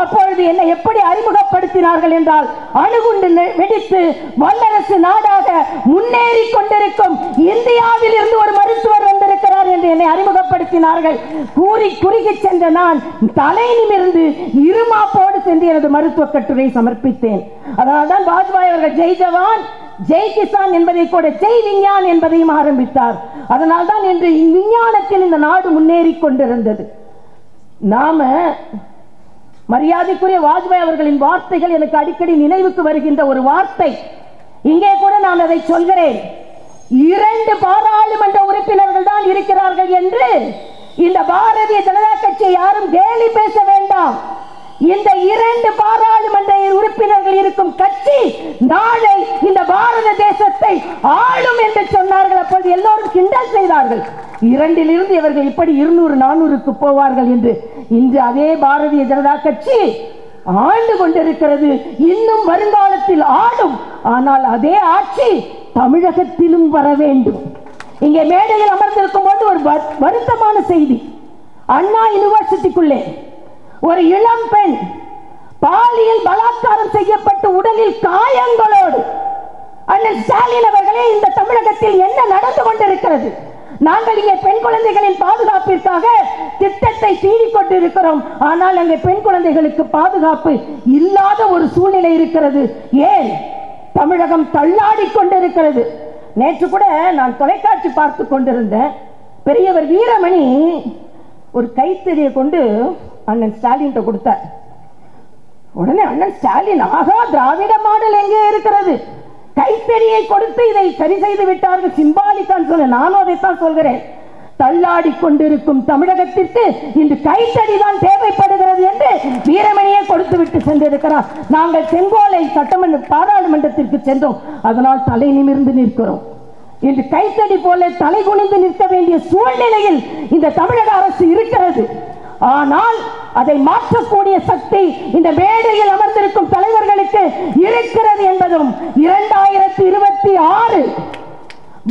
அப்பொழுது என்னை எப்படி அறிமுகப்படுத்தினார்கள் என்றால், அணுகுண்டு வெடித்து வல்லரசு நாடாக முன்னேறி கொண்டிருக்கும் இந்தியாவில் இருந்து ஒரு மருத்துவர் வந்திருக்கிறார் என்று என்னை அறிமுகப்படுத்தினார்கள். கூறி குறுகி சென்ற நான் தலை நிமிர்ந்து இருமாப்போடு சென்று எனது மருத்துவ கட்டுரை சமர்ப்பித்தேன். அதனால்தான் வாஜ்பாய் அவர்கள் ஜெய் ஜவான் ஜெய் கிசான் என்பதை கூட ஜெய் விஞ்ஞான் என்பதையும் ஆரம்பித்தார். அதனால்தான் இன்று விஞ்ஞானத்தில் இந்த நாடு முன்னேறி கொண்டிருந்தது. நாம மரியாதைக்குரிய வாஜ்பாய் அவர்களின் வார்த்தைகள் எனக்கு அடிக்கடி நினைவுக்கு வருகின்ற ஒரு வார்த்தை. இங்கே கூட நான் அதை சொல்கிறேன். 2 பாராளுமன்ற உறுப்பினர்கள் தான் இருக்கிறார்கள் என்று இந்த பாரதிய ஜனதா கட்சியை யாரும் கேலி பேச வேண்டாம். இந்த 2 பாராளுமன்ற உறுப்பினர்கள் இருக்கும் கட்சி நாளை இந்த பாரத தேசத்தை ஆளும் என்று சொன்னார்கள். அப்போது எல்லோரும் கிண்டல் செய்தார்கள். 2 இவர்கள் இப்படி 200-400க்கு போவார்கள் என்று. இன்று அதே பாரதிய ஜனதா கட்சி ஆண்டு கொண்டிருக்கிறது, இன்னும் வருங்காலத்தில் ஆடும். ஆனால் அதே ஆட்சி தமிழகத்திலும் வர வேண்டும். இங்கே மேடையில் அமர்ந்திருக்கும் போது ஒரு வருத்தமான செய்தி. அண்ணா யூனிவர்சிட்டிக்குள்ளே ஒரு இளம் பெண் பாலியல் பலாத்காரம் செய்யப்பட்டு உடலில் காயங்களோடு அண்ணன் ஸ்டாலின் அவர்களே, இந்த தமிழகத்தில் என்ன நடந்து கொண்டிருக்கிறது? நாங்கள் இங்கே பெண் குழந்தைகளின் பாதுகாப்பிற்காக திட்டத்தை தீடிக் கொண்டிருக்கிறோம். ஆனால் அங்கே பெண் குழந்தைகளுக்கு பாதுகாப்பு இல்லாத ஒரு சூழ்நிலை இருக்கிறது. ஏன்? தமிழகம் தள்ளாடி கொண்டிருக்கிறது. நேற்று கூட நான் தொலைக்காட்சி பார்த்து கொண்டிருந்தேன். பெரியவர் வீரமணி ஒரு கைத்தறியை கொண்டு அண்ணன் ஸ்டாலின் கொடுத்தார். உடனே அண்ணன் ஸ்டாலின், ஆகா, திராவிட மாடல் எங்கே இருக்கிறது, கைத்தறியை கொடுத்து இதை சரி செய்து விட்டார்கள், சிம்பாலிக்கான்னு சொல்ல. நானும் அதைத்தான் சொல்கிறேன். தள்ளாடி கொண்டிருக்கும் தமிழகத்திற்கு இன்று கைத்தறி தான் தேவைப்படுகிறது என்று வீரமணியை கொடுத்து விட்டு சென்றிருக்கிறார். நாங்கள் செங்கோலை சட்டமன்ற பாராளுமன்றத்திற்கு சென்றோம். அதனால் தலை நிமிர்ந்து நிற்கிறோம். இன்று கைத்தடி போல தலை குனிந்து நிற்க வேண்டிய சூழ்நிலையில் இந்த தமிழக அரசு இருக்கிறது. ஆனால் அதை மாற்றக்கூடிய சக்தி இந்த மேடையில் அமர்ந்திருக்கும் தலைவர்களுக்கு இருக்கிறது என்பதும் 2026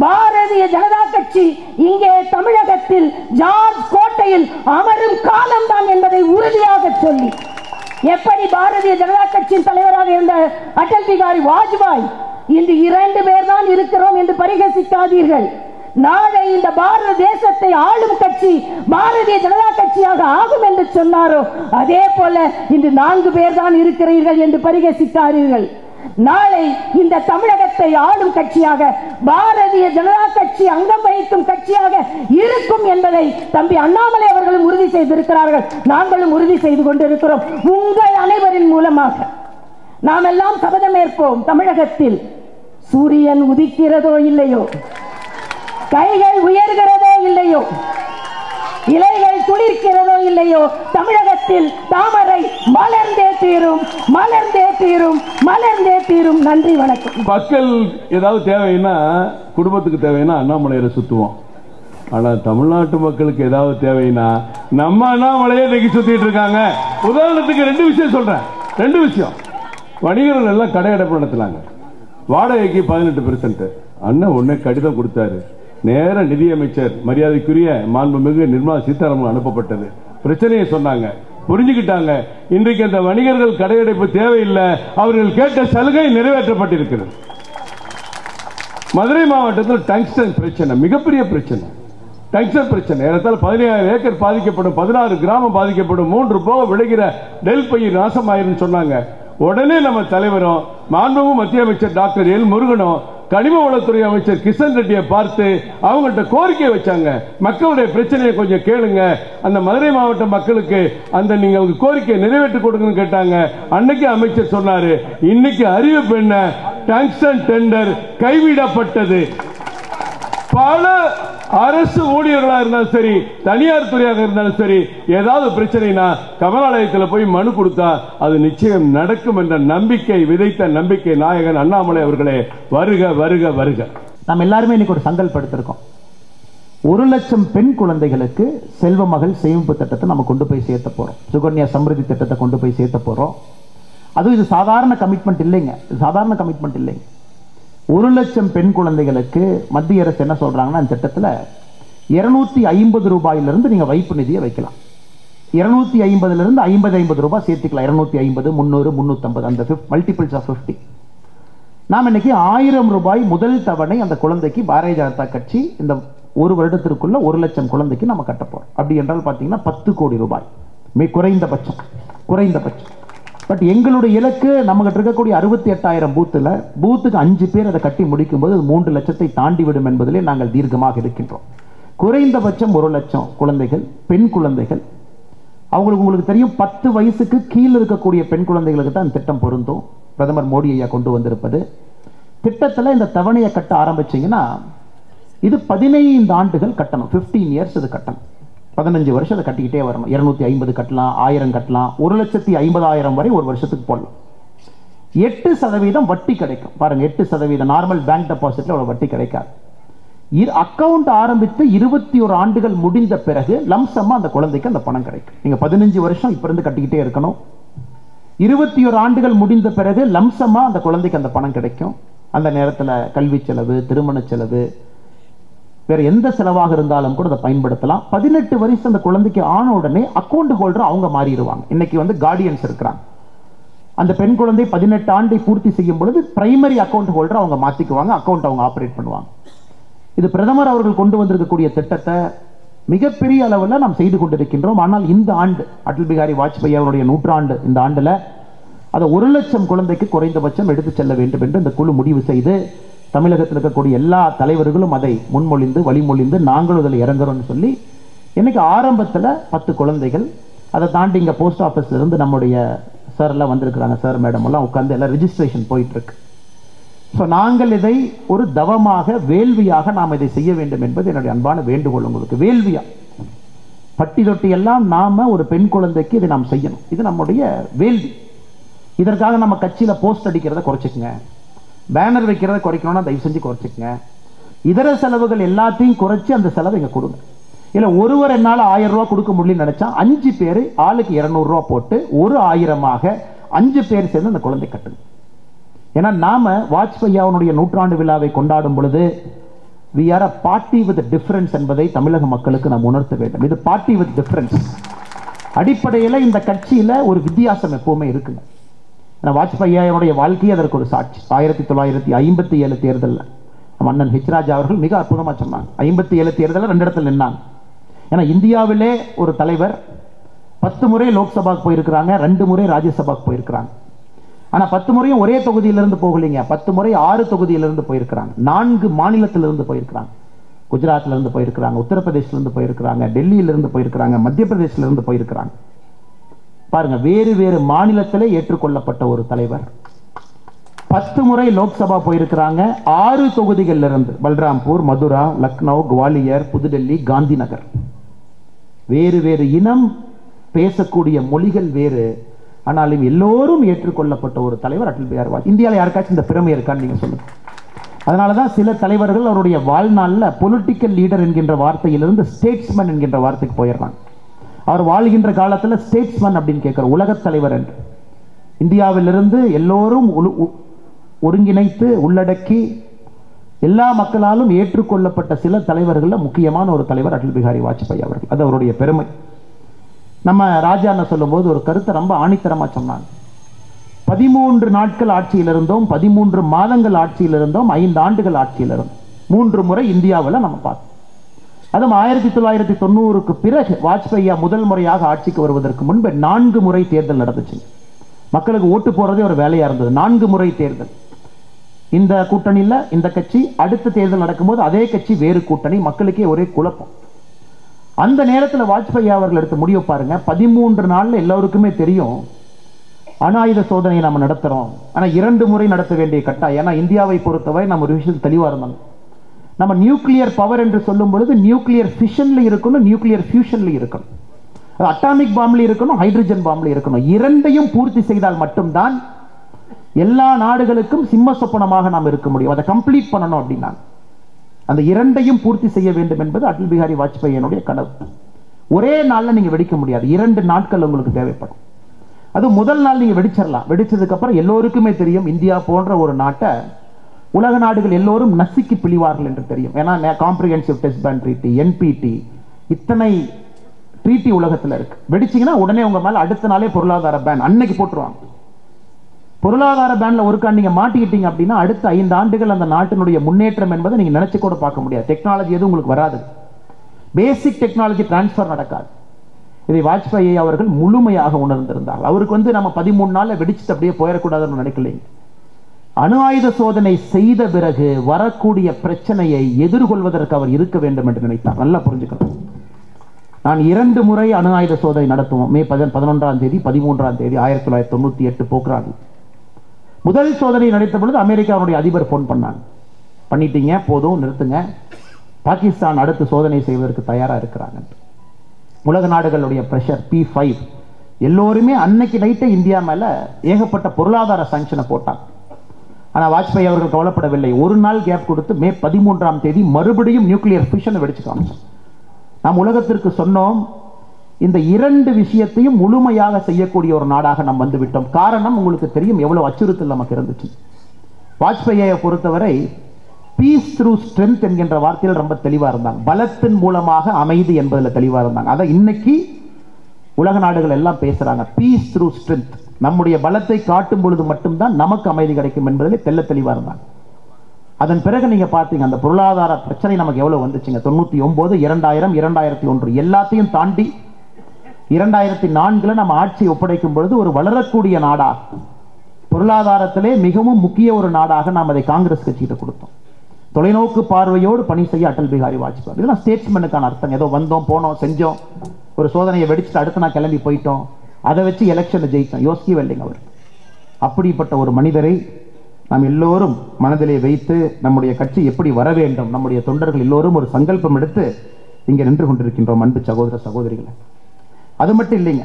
பாரதிய ஜனதா கட்சி இங்கே தமிழகத்தில் ஜார்ஜ் கோட்டையில் அமரும் காலம் தான் என்பதை உறுதியாக சொல்லி, எப்படி பாரதிய ஜனதா கட்சியின் தலைவராக இருந்த அடல் பிகாரி வாஜ்பாய் இன்று 2 பேர் தான் இருக்கிறோம் என்று பரிகசிக்காதீர்கள். நாளை இந்த பாரத தேசத்தை ஆளும் கட்சி பாரதிய ஜனதா கட்சியாக ஆகும் என்று சொன்னாரோ அதே போல இன்று 4 பேர் தான் இருக்கிறீர்கள் என்று பரிகசிக்காதீர்கள். நாளை இந்த தமிழகத்தை ஆளும் கட்சியாக பாரதிய ஜனதா கட்சி அங்கம் வகிக்கும் கட்சியாக இருக்கும் என்பதை தம்பி அண்ணாமலை அவர்களும் உறுதி செய்திருக்கிறார்கள். நாங்களும் உறுதி செய்து கொண்டிருக்கிறோம். உங்கள் அனைவரின் மூலமாக நாம் எல்லாம் சபதமேற்போம். தமிழகத்தில் சூரியன் உதிக்கிறதோ இல்லையோ, கைகள் உயர்கிறதோ இல்லையோ, இலைகள் துளிர்க்கிறதோ இல்லையோ, தமிழகத்தில் தாமரை மலர்ந்தே தீரும், மலர்ந்தே தீரும், மலர்ந்தே தீரும். நன்றி, வணக்கம். மக்கள் ஏதாவது தேவைன்னா, குடும்பத்துக்கு தேவைன்னா அண்ணாமலையை சுத்துவோம். ஆனா தமிழ்நாட்டு மக்களுக்கு ஏதாவது தேவைன்னா நம்ம அண்ணாமலையை இன்னைக்கு சுத்திட்டு இருக்காங்க. உதாரணத்துக்கு 2 விஷயம் சொல்றேன். 2 விஷயம். வணிகர்கள் எல்லாம் கடை அடைப்பு நடத்தினாங்க. வாடகைக்கு 18%. அண்ணன் உடனே கடிதம் கொடுத்தாரு. நேர நிதியமைச்சர் மரியாதைக்குரிய மாண்புமிகு நிர்மலா சீதாராமன் அனுப்பப்பட்டது. பிரச்சனையை சொன்னாங்க, புரிஞ்சுக்கிட்டாங்க. இன்றைக்கு அந்த வணிகர்கள் கடையடைப்பு தேவையில்லை, அவர்கள் கேட்ட சலுகை நிறைவேற்றப்பட்டிருக்கிறது. மதுரை மாவட்டத்தில் டங்ஸ்டன் பிரச்சனை மிகப்பெரிய பிரச்சனை. டங்ஸ்டன் பிரச்சனை ஏறத்தாழ 17,000 ஏக்கர் பாதிக்கப்படும், 16 கிராமம் பாதிக்கப்படும், 3 போக விளைகிற நெல் பயிர் நாசமாயிரும் சொன்னாங்க. உடனே நம்ம தலைவரும் மாண்புமிகு மத்திய அமைச்சர் டாக்டர் எல் முருகனும் கனிம வளத்துறை அமைச்சர் கிஷன் ரெட்டியை பார்த்து அவங்கள்ட்ட கோரிக்கை வச்சாங்க. மக்களுடைய பிரச்சனையை கொஞ்சம் கேளுங்க, அந்த மதுரை மாவட்ட மக்களுக்கு அந்த நீங்க கோரிக்கை நிறைவேற்றி கொடுங்கன்னு கேட்டாங்க. அன்னைக்கு அமைச்சர் சொன்னாரு, இன்னைக்கு அறிவிப்பு என்ன, டங்ஸ்டன் டெண்டர் கைவிடப்பட்டது. பல அரசு ஊழியர்களா இருந்தாலும் சரி, தனியார் துறையாக இருந்தாலும் சரி, ஏதாவது பிரச்சனைனா கமலாலயத்தில் போய் மனு கொடுத்தா அது நிச்சயம் நடக்கும் என்ற நம்பிக்கை விதைத்த நம்பிக்கை நாயகன் அண்ணாமலை அவர்களே, வருக வருக வருக. நாம் எல்லாருமே இன்னைக்கு ஒரு சங்கல்படுத்திருக்கோம். 1,00,000 பெண் குழந்தைகளுக்கு செல்வ மகள் சேமிப்பு திட்டத்தை நம்ம கொண்டு போய் சேர்த்த போறோம். சுகன்யா சம்ருதி திட்டத்தை கொண்டு போய் சேர்த்த போறோம். அதுவும் இது சாதாரண கமிட்மெண்ட் இல்லைங்க, சாதாரண கமிட்மெண்ட் இல்லைங்க. 1,00,000 பெண் குழந்தைகளுக்கு மத்திய அரசு என்ன சொல்றாங்கன்னா, இந்த திட்டத்தில் 250 ரூபாயிலிருந்து நீங்க வைப்பு நிதியை வைக்கலாம். 250 இருந்து 50 ரூபாய் சேர்த்துக்கலாம். 250, 300, 350, அந்த மல்டிபிள்ஸ் ஆஃப் 50. நாம் இன்னைக்கு 1000 ரூபாய் முதல் தவணை அந்த குழந்தைக்கு பாரதிய ஜனதா கட்சி இந்த ஒரு வருடத்திற்குள்ள 1,00,000 குழந்தைக்கு நம்ம கட்ட போறோம். அப்படி என்றால் பாத்தீங்கன்னா 10 கோடி ரூபாய் குறைந்தபட்சம். பட் எங்களுடைய இலக்கு நம்ம கிட்ட இருக்கக்கூடிய 68,000 பூத்துக்கு 5 பேர் அதை கட்டி முடிக்கும் போது 3 லட்சத்தை தாண்டி விடும் என்பதிலே நாங்கள் தீர்க்கமாக இருக்கின்றோம். குறைந்தபட்சம் 1,00,000 குழந்தைகள், பெண் குழந்தைகள். உங்களுக்கு தெரியும், 10 வயசுக்கு கீழே இருக்கக்கூடிய பெண் குழந்தைகளுக்கு தான் திட்டம் பொருந்தும். பிரதமர் மோடி ஐயா கொண்டு வந்திருப்பது திட்டத்தில் இந்த தவணையை கட்ட ஆரம்பிச்சீங்கன்னா இது 15 ஆண்டுகள் கட்டணும். 15 இயர்ஸ் இது கட்டணும். 15 வருஷம் அதை கட்டிக்கிட்டே வரணும். 250 கட்டலாம், 1000 கட்டலாம், 1,50,000 வரை ஒரு வருஷத்துக்கு போடலாம். 8% வட்டி கிடைக்கும். பாருங்க, 8% நார்மல் பேங்க் டெபாசிட்ல ஒரு வட்டி கிடைக்காது. அக்கவுண்ட் ஆரம்பித்து 21 ஆண்டுகள் முடிந்த பிறகு லம்சமா அந்த குழந்தைக்கு அந்த பணம் கிடைக்கும். நீங்க 15 வருஷம் இப்ப இருந்து கட்டிக்கிட்டே இருக்கணும். 21 ஆண்டுகள் முடிந்த பிறகு லம்சமா அந்த குழந்தைக்கு அந்த பணம் கிடைக்கும். அந்த நேரத்தில் கல்வி செலவு, திருமண செலவு, வேற எந்த செலவாக இருந்தாலும் கூட அதை பயன்படுத்தலாம். 18 வயசு அந்த குழந்தைக்கு ஆன உடனே அக்கௌண்ட் ஹோல்டர் அவங்க மாறிடுவாங்க. இன்னைக்கு கார்டியன்ஸ் இருக்கிறாங்க. அந்த பெண் குழந்தை 18 ஆண்டை பூர்த்தி செய்யும் பொழுது பிரைமரி அக்கௌண்ட் ஹோல்டர் அவங்க மாத்திக்குவாங்க, அக்கௌண்ட் அவங்க ஆபரேட் பண்ணுவாங்க. இது பிரதமர் அவர்கள் கொண்டு வந்திருக்கக்கூடிய திட்டத்தை மிகப்பெரிய அளவில் நாம் செய்து கொண்டிருக்கின்றோம். ஆனால் இந்த ஆண்டு அடல் பிகாரி வாஜ்பாய் அவருடைய 100ஆண்டு இந்த ஆண்டுல அதை 1,00,000 குழந்தைக்கு குறைந்தபட்சம் எடுத்து செல்ல வேண்டும் என்று இந்த குழு முடிவு செய்து தமிழகத்தில் இருக்கக்கூடிய எல்லா தலைவர்களும் அதை முன்மொழிந்து வழிமொழிந்து நாங்களும் அதில் இறங்குறோம்னு சொல்லி இன்னைக்கு ஆரம்பத்தில் 10 குழந்தைகள், அதை தாண்டி இங்கே போஸ்ட் ஆஃபீஸ்ல இருந்து நம்முடைய சார் எல்லாம் வந்திருக்கிறாங்க, சார் மேடம் எல்லாம் உட்கார்ந்து எல்லாம் ரெஜிஸ்ட்ரேஷன் போயிட்டு இருக்கு. ஸோ நாங்கள் இதை ஒரு தவமாக வேள்வியாக நாம் இதை செய்ய வேண்டும் என்பது என்னுடைய அன்பான வேண்டுகோள் உங்களுக்கு. வேள்வியா பட்டி தொட்டி எல்லாம் நாம ஒரு பெண் குழந்தைக்கு இதை நாம் செய்யணும். இது நம்முடைய வேள்வி. இதற்காக நம்ம கட்சியில போஸ்ட் அடிக்கிறத குறைச்சிக்கங்க, பேனர் வைக்கிறத குறைக்கணும்னா தயவு செஞ்சு குறைச்சிக்கங்க. இதர செலவுகள் எல்லாத்தையும் குறைச்சி அந்த செலவு இங்க கொடுங்க. இல்ல ஒருவர் என்னால 1000 ரூபாய் கொடுக்க முடியலன்னு நினைச்சா 5 பேர் ஆளுக்கு 200 ரூபாய் போட்டு ஒரு 1000ஆக 5 பேர் சேர்ந்து அந்த குழந்தை கட்டுங்க. ஏன்னா நாம வாஜ்பாய் 100ஆண்டு விழாவை கொண்டாடும் பொழுது we are a party with a difference என்பதை தமிழக மக்களுக்கு நாம் உணர்த்த வேண்டும். இது பார்ட்டி வித் டிஃபரன்ஸ். அடிப்படையில் இந்த கட்சியில ஒரு வித்தியாசம் எப்பவுமே இருக்குங்க. வாஜ்பாய் வாழ்க்கையை அதற்கு ஒரு சாட்சி. 1957 தேர்தலில் அண்ணன் ஹெச் ராஜா அவர்கள் மிக அற்புதமா சொன்னாங்க. 57 தேர்தலில் 2 இடத்துல நின்னாங்க. ஏன்னா இந்தியாவிலே ஒரு தலைவர் 10 முறை லோக்சபாக்கு போயிருக்கிறாங்க, 2 முறை ராஜ்யசபாக்கு போயிருக்கிறாங்க. ஆனா 10 முறையும் ஒரே தொகுதியிலிருந்து போகலீங்க. 10 முறை 6 தொகுதியிலிருந்து போயிருக்கிறாங்க. 4 மாநிலத்திலிருந்து போயிருக்கிறாங்க. குஜராத்ல இருந்து போயிருக்கிறாங்க, உத்தரப்பிரதேசல இருந்து போயிருக்கிறாங்க, டெல்லியில இருந்து போயிருக்கிறாங்க, மத்திய பிரதேசல இருந்து போயிருக்கிறாங்க. பாருங்க, வேறு வேறு மாநிலத்திலே ஏற்றுக்கொள்ளப்பட்ட ஒரு தலைவர். 10 முறை லோக்சபா போயிருக்கிறாங்க. 6 தொகுதிகளில் இருந்து, பல்ராம்பூர், மதுரா, லக்னோ, குவாலியர், புதுடெல்லி, காந்தி நகர். வேறு வேறு இனம், பேசக்கூடிய மொழிகள் வேறு, ஆனாலும் எல்லோரும் ஏற்றுக்கொள்ளப்பட்ட ஒரு தலைவர் அடல் பிஹாரி வாஜ்பாய். இந்தியாவில் யாருக்காச்சும் இந்த பெருமை இருக்கான்னு நீங்க சொல்லுங்க. அதனாலதான் சில தலைவர்கள் அவருடைய வாழ்நாளில் பொலிட்டிக்கல் லீடர் என்கின்ற வார்த்தையிலிருந்து ஸ்டேட்ஸ்மேன் என்கின்ற வார்த்தைக்கு போயிடுறாங்க. அவர் வாழ்கின்ற காலத்தில் ஸ்டேட்ஸ்மேன் அப்படின்னு கேட்கிற உலகத் தலைவர் என்று. இந்தியாவிலிருந்து எல்லோரும் ஒருங்கிணைத்து உள்ளடக்கி எல்லா மக்களாலும் ஏற்றுக்கொள்ளப்பட்ட சில தலைவர்கள் முக்கியமான ஒரு தலைவர் அடல் பிஹாரி வாஜ்பாய் அவர்கள். அது அவருடைய பெருமை. நம்ம ராஜா சொல்லும் போது ஒரு கருத்தை ரொம்ப ஆணித்தரமா சொன்னாங்க. 13 நாட்கள் ஆட்சியில் இருந்தோம், 13 மாதங்கள் ஆட்சியில் இருந்தோம், 5 ஆண்டுகள் ஆட்சியில் இருந்தோம். 3 முறை இந்தியாவில் நம்ம பார்த்தோம். அதுவும் 1990க்கு பிறகு வாஜ்பாய் முதல் முறையாக ஆட்சிக்கு வருவதற்கு முன்பு 4 முறை தேர்தல் நடந்துச்சு. மக்களுக்கு ஓட்டு போறதே ஒரு வேலையா இருந்தது. 4 முறை தேர்தல். இந்த கூட்டணியில் இந்த கட்சி, அடுத்த தேர்தல் நடக்கும்போது அதே கட்சி வேறு கூட்டணி, மக்களுக்கே ஒரே குழப்பம். அந்த நேரத்தில் வாஜ்பாய் அவர்கள் எடுத்த முடிவு பாருங்க. 13 நாள்ல எல்லோருக்குமே தெரியும் அணு ஆயுத சோதனையை நம்ம நடத்துறோம். ஆனா 2 முறை நடத்த வேண்டிய கட்டாயம். ஏன்னா இந்தியாவை பொறுத்தவரை நம்ம ஒரு விஷயத்தில் தெளிவா இருந்தாங்க. நம்ம நியூக்ளியர் பவர் என்று சொல்லும் பொழுது நியூக்ளியர் ஃபிஷன்ல இருக்கணும், நியூக்ளியர் ஃபியூஷன்ல இருக்கணும், அட்டாமிக் பாம்ல இருக்கணும், ஹைட்ரஜன் பாம்ல இருக்கணும். இரண்டையும் பூர்த்தி செய்தால் மட்டும்தான் எல்லா நாடுகளுக்கும் சிம்ம சொப்பனமாக நாம் இருக்க முடியும். அதை கம்ப்ளீட் பண்ணணும் அப்படின்னா அந்த இரண்டையும் பூர்த்தி செய்ய வேண்டும் என்பது அடல் பிஹாரி வாஜ்பாயினுடைய கனவு. ஒரே நாள்ல நீங்க வெடிக்க முடியாது, 2 நாட்கள் உங்களுக்கு தேவைப்படும். அது முதல் நாள் நீங்க வெடிச்சிடலாம். வெடிச்சதுக்கு அப்புறம் எல்லோருக்குமே தெரியும் இந்தியா போன்ற ஒரு நாட்டை உலக நாடுகள் எல்லோரும் நசுக்கி பிழிவார்கள் என்று தெரியும். ஏன்னா காம்ப்ரிஹென்சிவ் டெஸ்ட் பேன் ட்ரீட்டி, என்பிடி, இத்தனை ட்ரீட்டி உலகத்தில் இருக்கு. வெடிச்சிங்கன்னா உடனே உங்க மேல அடுத்த நாளே பொருளாதார பேன் அன்னைக்கு போட்டுருவாங்க. பொருளாதார பேன்ல ஒருக்கா நீங்க மாட்டிக்கிட்டீங்க அப்படின்னா அடுத்த 5 ஆண்டுகள் அந்த நாட்டினுடைய முன்னேற்றம் என்பதை நீங்க நினைச்சு கூட பார்க்க முடியாது. டெக்னாலஜி எதுவும் உங்களுக்கு வராது, பேசிக் டெக்னாலஜி டிரான்ஸ்பர் நடக்காது. இதை வாஜ்பாய் அவர்கள் முழுமையாக உணர்ந்திருந்தார்கள். அவருக்கு நம்ம 13 நாள்ல வெடிச்சுட்டு அப்படியே போயிடக்கூடாதுன்னு நினைக்கலைங்க. அணு ஆயுத சோதனை செய்த பிறகு வரக்கூடிய பிரச்சனையை எதிர்கொள்வதற்கு அவர் இருக்க வேண்டும் என்று நினைத்தார். நல்லா புரிஞ்சுக்கணும். நான் 2 முறை அணு ஆயுத சோதனை நடத்துவோம். மே 11ஆம் தேதி, 13ஆம் தேதி 1998 போக்ரானில். முதல் சோதனை நடத்த பொழுது அமெரிக்காவுடைய அதிபர் போன் பண்ணாங்க. பண்ணிட்டீங்க, போதும், நிறுத்துங்க. பாகிஸ்தான் அடுத்து சோதனை செய்வதற்கு தயாரா இருக்கிறாங்க. உலக நாடுகளுடைய பிரஷர், P5 எல்லோருமே அன்னைக்கு நைட்டே இந்தியா மேல ஏகப்பட்ட பொருளாதார சாங்ஷனை போட்டாங்க. ஆனா வாஜ்பாய் அவர்கள் கவலைப்படவில்லை. ஒரு நாள் கேப் கொடுத்து மே 13ஆம் தேதி மறுபடியும் நியூக்ளியர் ஃபிஷனை வெடிச்சு காமிச்சோம். நாம் உலகத்திற்கு சொன்னோம், இந்த 2 விஷயத்தையும் முழுமையாக செய்யக்கூடிய ஒரு நாடாக நாம் வந்துவிட்டோம். காரணம் உங்களுக்கு தெரியும் எவ்வளவு அச்சுறுத்தல் நமக்கு இருந்துச்சு. வாஜ்பாயை பொறுத்தவரை பீஸ் த்ரூ ஸ்ட்ரென்த் என்கின்ற வார்த்தையில் ரொம்ப தெளிவா இருந்தாங்க. பலத்தின் மூலமாக அமைதி என்பதில் தெளிவா இருந்தாங்க. அதை இன்னைக்கு உலக நாடுகள் எல்லாம் பேசுறாங்க. பீஸ் த்ரூ ஸ்ட்ரென்த், நம்முடைய பலத்தை காட்டும் பொழுது மட்டும்தான் நமக்கு அமைதி கிடைக்கும் என்பதில் தெல்ல தெளிவா இருந்தாங்க. அதன் பிறகு நீங்க பார்த்தீங்க அந்த பொருளாதார பிரச்சனை நமக்கு எவ்வளவு வந்துச்சுங்க. 99, 2000, 2001 எல்லாத்தையும் தாண்டி 2004 நம்ம ஆட்சி ஒப்படைக்கும் பொழுது ஒரு வளரக்கூடிய நாடாக, பொருளாதாரத்திலே மிகவும் முக்கிய ஒரு நாடாக நாம் அதை காங்கிரஸ் கட்சிகிட்ட கொடுத்தோம். தொலைநோக்கு பார்வையோடு பணி செய்ய அடல் பிஹாரி வாஜ்பாய். இதெல்லாம் ஸ்டேட்ஸ்மேனுக்கான அர்த்தம். ஏதோ வந்தோம், போனோம், செஞ்சோம், ஒரு சோதனையை வெடிச்சுட்டு அடுத்து நான் கிளம்பி போயிட்டோம், அதை வச்சு எலெக்ஷனை ஜெயித்தோம், யோசிக்கவே இல்லைங்க அவர். அப்படிப்பட்ட ஒரு மனிதரை நாம் எல்லோரும் மனதிலே வைத்து நம்முடைய கட்சி எப்படி வர வேண்டும், நம்முடைய தொண்டர்கள் எல்லோரும் ஒரு சங்கல்பம் எடுத்து இங்கே நின்று கொண்டிருக்கின்றோம் அன்பு சகோதர சகோதரிகளை. அது மட்டும் இல்லைங்க,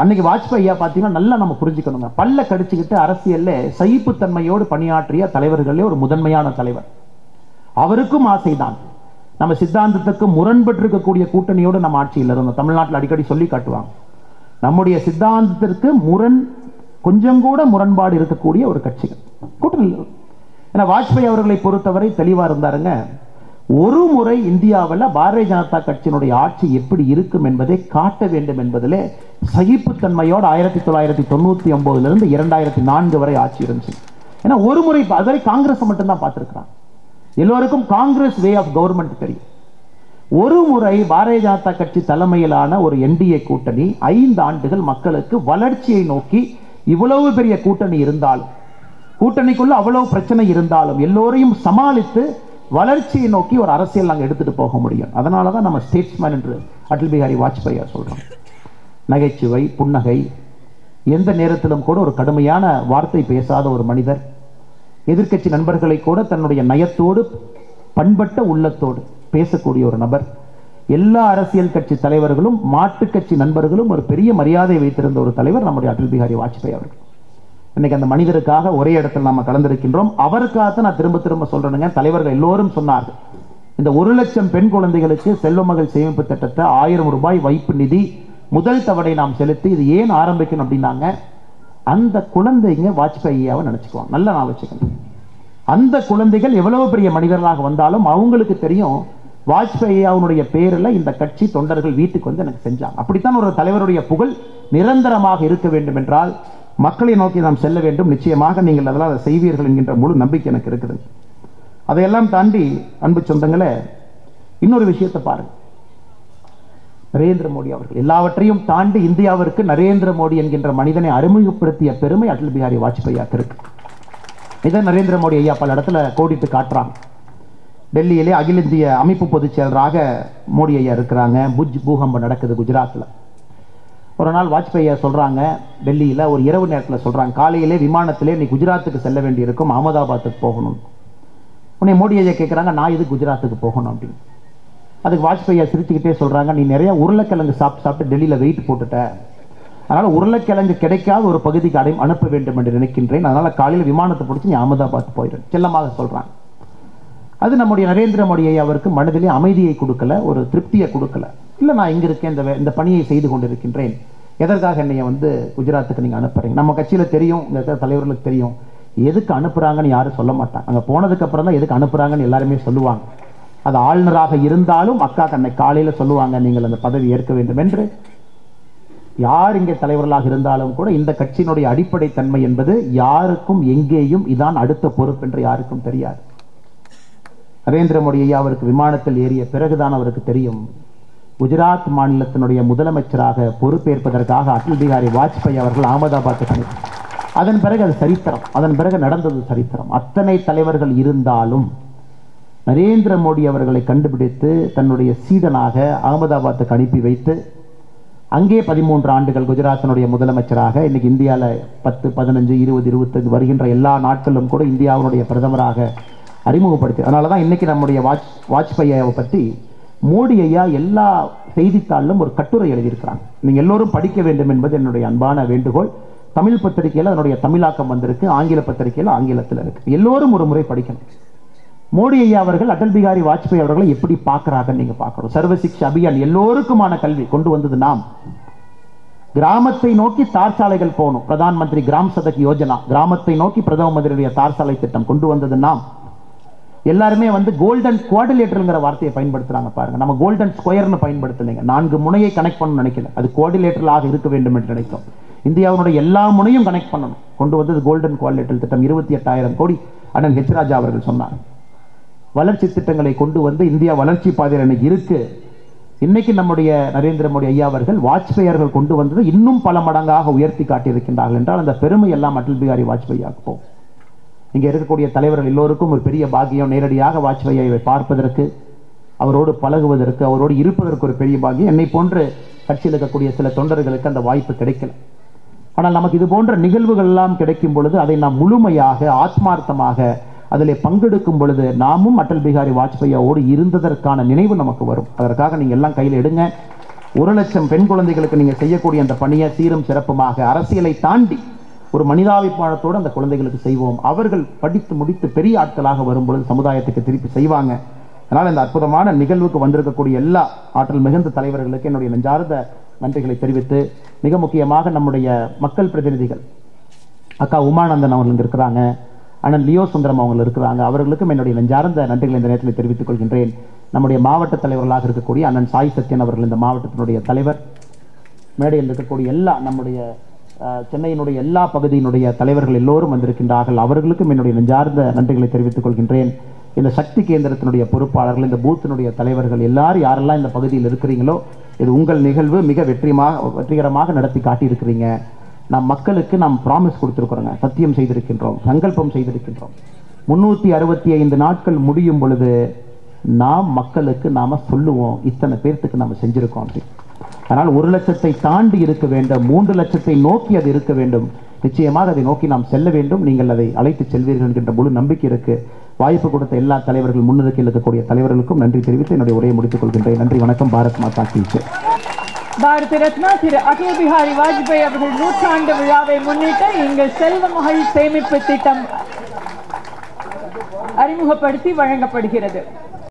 அன்னைக்கு வாஜ்பாய் பார்த்தீங்கன்னா நல்லா நம்ம புரிஞ்சுக்கணுங்க. பல்ல கடிச்சுக்கிட்டு அரசியல்ல சகிப்புத்தன்மையோடு பணியாற்றிய தலைவர்களே ஒரு முதன்மையான தலைவர். அவருக்கும் ஆசைதான் நம்ம சித்தாந்தத்துக்கு முரண்பட்டிருக்கக்கூடிய கூட்டணியோடு நம்ம ஆட்சியில் இருந்தோம். தமிழ்நாட்டில் அடிக்கடி சொல்லி காட்டுவாங்க, நம்முடைய சித்தாந்தத்திற்கு கொஞ்சம் கூட முரண்பாடு இருக்கக்கூடிய ஒரு கட்சிகள் கூட்டணியில். ஏன்னா வாஜ்பாய் அவர்களை பொறுத்தவரை தெளிவா இருந்தாருங்க. ஒரு முறை இந்தியாவில் பாரதிய ஜனதா கட்சியினுடைய ஆட்சி எப்படி இருக்கும் என்பதை காட்ட வேண்டும் என்பதிலே சகிப்புத்தன்மையோடு 1999 2004 வரை ஆட்சி இருந்துச்சு. ஏன்னா ஒரு முறை அதுவரை காங்கிரஸ் மட்டும்தான் பார்த்திருக்கிறான். எல்லோருக்கும் காங்கிரஸ் வே ஆஃப் கவர்மெண்ட் தெரியும். ஒரு முறை பாரதிய ஜனதா கட்சி தலைமையிலான ஒரு என்டிஏ கூட்டணி 5 ஆண்டுகள் மக்களுக்கு வளர்ச்சியை நோக்கி இவ்வளவு பெரிய கூட்டணி இருந்தாலும், கூட்டணிக்குள்ள அவ்வளவு பிரச்சனை இருந்தாலும் எல்லோரையும் சமாளித்து வளர்ச்சியை நோக்கி ஒரு அரசியல் நாங்கள் எடுத்துட்டு போக முடியும். அதனால தான் நம்ம ஸ்டேட்ஸ்மேன் என்று அடல் பிஹாரி வாஜ்பாயை சொல்றோம். நகைச்சுவை, புன்னகை, எந்த நேரத்திலும் கூட ஒரு கடுமையான வார்த்தை பேசாத ஒரு மனிதர், எதிர்க்கட்சி நண்பர்களை கூட தன்னுடைய நயத்தோடு பண்பட்ட உள்ளத்தோடு பேசக்கூடிய ஒரு நபர். எல்லா அரசியல் கட்சி தலைவர்களும் மாட்டு கட்சி நண்பர்களும் ஒரு பெரிய மரியாதை வைத்திருந்த ஒரு தலைவர் நம்முடைய அடல் பிஹாரி வாஜ்பாய் அவர்கள். இன்னைக்கு அந்த மனிதருக்காக ஒரே இடத்தில் நாம கலந்திருக்கின்றோம். அவருக்காக நான் திரும்ப திரும்ப சொல்றேனுங்க, தலைவர்கள் எல்லோரும் சொன்னார்கள், இந்த 1 லட்சம் பெண் குழந்தைகளுக்கு செல்வமகள் சேமிப்பு திட்டத்தை 1000 ரூபாய் வைப்பு நிதி முதல் தவணை நாம் செலுத்தி இது ஏன் ஆரம்பிக்கணும் அப்படின்னாங்க, அந்த குழந்தைங்க வாஜ்பாய் ஐயாவை நினைச்சுக்குவாங்க. நல்லா நான் வச்சுக்கணும், அந்த குழந்தைகள் எவ்வளவு பெரிய மனிதர்களாக வந்தாலும் அவங்களுக்கு தெரியும் வாஜ்பாய் ஐயாவுடைய பேரில் இந்த கட்சி தொண்டர்கள் வீட்டுக்கு வந்து எனக்கு செஞ்சாங்க. அப்படித்தான் ஒரு தலைவருடைய புகழ் நிரந்தரமாக இருக்க வேண்டும் என்றால் மக்களை நோக்கி நாம் செல்ல வேண்டும். நிச்சயமாக நீங்கள் அதெல்லாம் அதை செய்வீர்கள் என்கின்ற முழு நம்பிக்கை எனக்கு இருக்குது. அதையெல்லாம் தாண்டி அன்பு சொந்தங்களே, இன்னொரு விஷயத்தை பாருங்க. நரேந்திர மோடி அவர்கள் எல்லாவற்றையும் தாண்டி இந்தியாவிற்கு நரேந்திர மோடி என்கின்ற மனிதனை அறிமுகப்படுத்திய பெருமை அடல் பிஹாரி வாஜ்பாய்க்கு இருக்கு. இதை நரேந்திர மோடி ஐயா பல இடத்துல கோடிட்டு காட்டுறாங்க. டெல்லியிலே அகில இந்திய அமைப்பு பொதுச் செயலராக மோடி ஐயா இருக்கிறாங்க. புஜ் பூகம்பம் நடக்குது குஜராத்தில். ஒரு நாள் வாஜ்பாய் ஐயா சொல்றாங்க, டெல்லியில் ஒரு இரவு நேரத்தில் சொல்றாங்க, காலையிலே விமானத்திலே நீ குஜராத்துக்கு செல்ல வேண்டி இருக்கும், அகமதாபாத்துக்கு போகணும். உடனே மோடி ஐயா கேட்குறாங்க, நான் இது குஜராத்துக்கு போகணும் அப்படின்னு. அதுக்கு வாஜ்பாய் ஐயா சிரிச்சுக்கிட்டே சொல்றாங்க, நீ நிறைய உருளைக்கிழங்கு சாப்பிட்டு டெல்லியில் வெயிட் போட்டுட்ட, அதனால உருளைக்கிழங்கு கிடைக்காத ஒரு பகுதிக்கு அனுப்ப வேண்டும் என்று நினைக்கின்றேன், அதனால காலையில் விமானத்தை பிடிச்சி நீ அகமதாபாத் போயிடும் செல்லமாக சொல்றாங்க. அது நம்முடைய நரேந்திர மோடி ஐயா அவருக்கு மனதிலே அமைதியை கொடுக்கல, ஒரு திருப்தியை கொடுக்கல. இல்லை, நான் இங்க இருக்கேன், இந்த பணியை செய்து கொண்டிருக்கின்றேன், எதற்காக என்னைய வந்து குஜராத்துக்கு நீங்க அனுப்புறீங்க? நம்ம கட்சியில தெரியும், இந்த தலைவர்களுக்கு தெரியும் எதுக்கு அனுப்புறாங்கன்னு யாரும் சொல்ல மாட்டாங்க. அங்க போனதுக்கு அப்புறம் தான் எதுக்கு அனுப்புறாங்கன்னு எல்லாருமே சொல்லுவாங்க. அது ஆளுநராக இருந்தாலும் அக்கா கண்ணை காலையில சொல்லுவாங்க, நீங்கள் அந்த பதவி ஏற்க வேண்டும் என்று. யார் இங்கே தலைவர்களாக இருந்தாலும் கூட இந்த கட்சியினுடைய அடிப்படை தன்மை என்பது யாருக்கும் எங்கேயும் இதான் அடுத்த பொறுப்பு என்று யாருக்கும் தெரியாது. நரேந்திர மோடி ஐயா அவருக்கு விமானத்தில் ஏறிய பிறகுதான் அவருக்கு தெரியும், குஜராத் மாநிலத்தினுடைய முதலமைச்சராக பொறுப்பேற்பதற்காக அடல் பிஹாரி வாஜ்பாய் அவர்கள் அகமதாபாத்துக்கு அனுப்பி, அதன் பிறகு அது சரித்திரம், அதன் பிறகு நடந்தது சரித்திரம். அத்தனை தலைவர்கள் இருந்தாலும் நரேந்திர மோடி அவர்களை கண்டுபிடித்து தன்னுடைய சீடனாக அகமதாபாத்துக்கு அனுப்பி வைத்து அங்கே 13 ஆண்டுகள் குஜராத்தினுடைய முதலமைச்சராக, இன்னைக்கு இந்தியாவில் 10, 15, 20, 25 வருகின்ற எல்லா நாட்களும் கூட இந்தியாவுடைய பிரதமராக அறிமுகப்படுத்தி. அதனால தான் இன்னைக்கு நம்முடைய வாஜ்பாய் ஐயாவை பற்றி மோடி ஐயா எல்லா செய்தித்தாளிலும் ஒரு கட்டுரை எழுதியிருக்கிறாங்க. நீங்க எல்லோரும் படிக்க வேண்டும் என்பது என்னுடைய அன்பான வேண்டுகோள். தமிழ் பத்திரிகையில் அதனுடைய தமிழாக்கம் வந்திருக்கு, ஆங்கில பத்திரிகையில் ஆங்கிலத்தில் இருக்கு. எல்லோரும் ஒரு முறை படிக்கணும். மோடி ஐயா அவர்கள் அடல் பிஹாரி வாஜ்பாய் அவர்களை எப்படி பார்க்கிறாங்கன்னு நீங்க பார்க்கணும். சர்வ சிக்ஷா அபியான், எல்லோருக்குமான கல்வி கொண்டு வந்தது நாம். கிராமத்தை நோக்கி தார் சாலைகள் போகணும், பிரதான் மந்திரி கிராம் சதக் யோஜனா, கிராமத்தை நோக்கி பிரதம மந்திரியுடைய தார் சாலை திட்டம் கொண்டு வந்தது நாம். எல்லாருமே வந்து கோல்டன் குவாடிலேட்டர்ங்கிற வார்த்தையை பயன்படுத்துறாங்க பாருங்க. நம்ம கோல்டன் ஸ்கொயர்னு பயன்படுத்தலைங்க. 4 முனையை கனெக்ட் பண்ணணும் நினைக்கல, அது குவாடிலேட்டராக இருக்க வேண்டும் என்று நினைத்தோம். இந்தியாவுடைய எல்லா முனையும் கனெக்ட் பண்ணணும், கொண்டு வந்தது கோல்டன் குவாடிலேட்டர் திட்டம். 28,000 கோடி அண்ணன் ஹெச் ராஜா அவர்கள் சொன்னார். வளர்ச்சி திட்டங்களை கொண்டு வந்து இந்தியா வளர்ச்சி பாதையில் இன்னைக்கு இருக்கு. இன்னைக்கு நம்முடைய நரேந்திர மோடி ஐயா அவர்கள் வாஜ்பாய் அவர்கள் கொண்டு வந்தது இன்னும் பல மடங்காக உயர்த்தி காட்டியிருக்கின்றார்கள் என்றால் அந்த பெருமை எல்லாம் அடல் பிஹாரி வாஜ்பாய்க்கு போகும். இங்கே இருக்கக்கூடிய தலைவர்கள் எல்லோருக்கும் ஒரு பெரிய பாக்கியம், நேரடியாக வாஜ்பாயை பார்ப்பதற்கு, அவரோடு பழகுவதற்கு, அவரோடு இருப்பதற்கு ஒரு பெரிய பாக்கியம். என்னை போன்று கட்சியில் இருக்கக்கூடிய சில தொண்டர்களுக்கு அந்த வாய்ப்பு கிடைக்கல. ஆனால் நமக்கு இது போன்ற நிகழ்வுகள் எல்லாம் கிடைக்கும் பொழுது அதை நாம் முழுமையாக ஆத்மார்த்தமாக அதில் பங்கெடுக்கும் பொழுது நாமும் அடல் பிஹாரி வாஜ்பாயோடு இருந்ததற்கான நினைவு நமக்கு வரும். அதற்காக நீங்க எல்லாம் கையில் எடுங்க. 1 லட்சம் பெண் குழந்தைகளுக்கு நீங்க செய்யக்கூடிய அந்த பணியை சீரும் சிறப்புமாக அரசியலை தாண்டி ஒரு மனிதாபிமானத்தோடு அந்த குழந்தைகளுக்கு செய்வோம். அவர்கள் படித்து முடித்து பெரிய ஆட்களாக வரும்பொழுது சமுதாயத்துக்கு திருப்பி செய்வாங்க. அதனால் இந்த அற்புதமான நிகழ்வுக்கு வந்திருக்கக்கூடிய எல்லா ஆற்றல் மிகுந்த தலைவர்களுக்கு என்னுடைய நெஞ்சார்ந்த நன்றிகளை தெரிவித்து, மிக முக்கியமாக நம்முடைய மக்கள் பிரதிநிதிகள் அக்கா உமானந்தன் அவர்கள் இருக்கிறாங்க, அண்ணன் லியோ சுந்தரம் அவங்க இருக்கிறாங்க, அவர்களுக்கும் என்னுடைய நெஞ்சார்ந்த நன்றிகளை இந்த நேரத்தில் தெரிவித்துக் கொள்கின்றேன். நம்முடைய மாவட்ட தலைவர்களாக இருக்கக்கூடிய அண்ணன் சாய் சத்யன் அவர்கள் இந்த மாவட்டத்தினுடைய தலைவர், மேடையில் இருக்கக்கூடிய எல்லா நம்முடைய சென்னையினுடைய எல்லா பகுதியினுடைய தலைவர்கள் எல்லோரும் வந்திருக்கின்றார்கள். அவர்களுக்கும் என்னுடைய நெஞ்சார்ந்த நன்றிகளை தெரிவித்துக் கொள்கின்றேன். இந்த சக்தி கேந்திரத்தினுடைய பொறுப்பாளர்கள், இந்த பூத்தினுடைய தலைவர்கள் எல்லாரும் யாரெல்லாம் இந்த பகுதியில் இருக்கிறீங்களோ, இது உங்கள் நிகழ்வு மிக வெற்றிகரமாக நடத்தி காட்டியிருக்கிறீங்க. நம் மக்களுக்கு நாம் ப்ராமிஸ் கொடுத்துருக்குறோங்க, சத்தியம் செய்திருக்கின்றோம், சங்கல்பம் செய்திருக்கின்றோம். 365 நாட்கள் முடியும் பொழுது நாம் மக்களுக்கு நாம சொல்லுவோம், இத்தனை பேர்த்துக்கு நாம செஞ்சிருக்கோம் அப்படி. அதனால் 1 லட்சத்தை தாண்டி இருக்க வேண்டும், 3 லட்சத்தை நோக்கி அது இருக்க வேண்டும். நிச்சயமாக அதை நோக்கி நாம் செல்ல வேண்டும். நீங்கள் அதை அழைத்து செல்வீர்கள் என்கின்ற முழு நம்பிக்கை இருக்கு. வாய்ப்பு கொடுத்த எல்லா தலைவர்கள், முன்னிறுக்கையில் இருக்கக்கூடிய தலைவர்களுக்கும் நன்றி தெரிவித்து என்னுடைய உரையை முடித்துக் கொள்கின்றேன். நன்றி, வணக்கம். பாரத் மாதா கி ஜெய். பாரத ரத்னா திரு அடல் பிஹாரி வாஜ்பாய் அவர்கள் 100ஆண்டு விழாவை முன்னிட்டு இங்கு செல்வ மகள் சேமிப்பு திட்டம் அறிமுகப்படுத்தி வழங்கப்படுகிறது.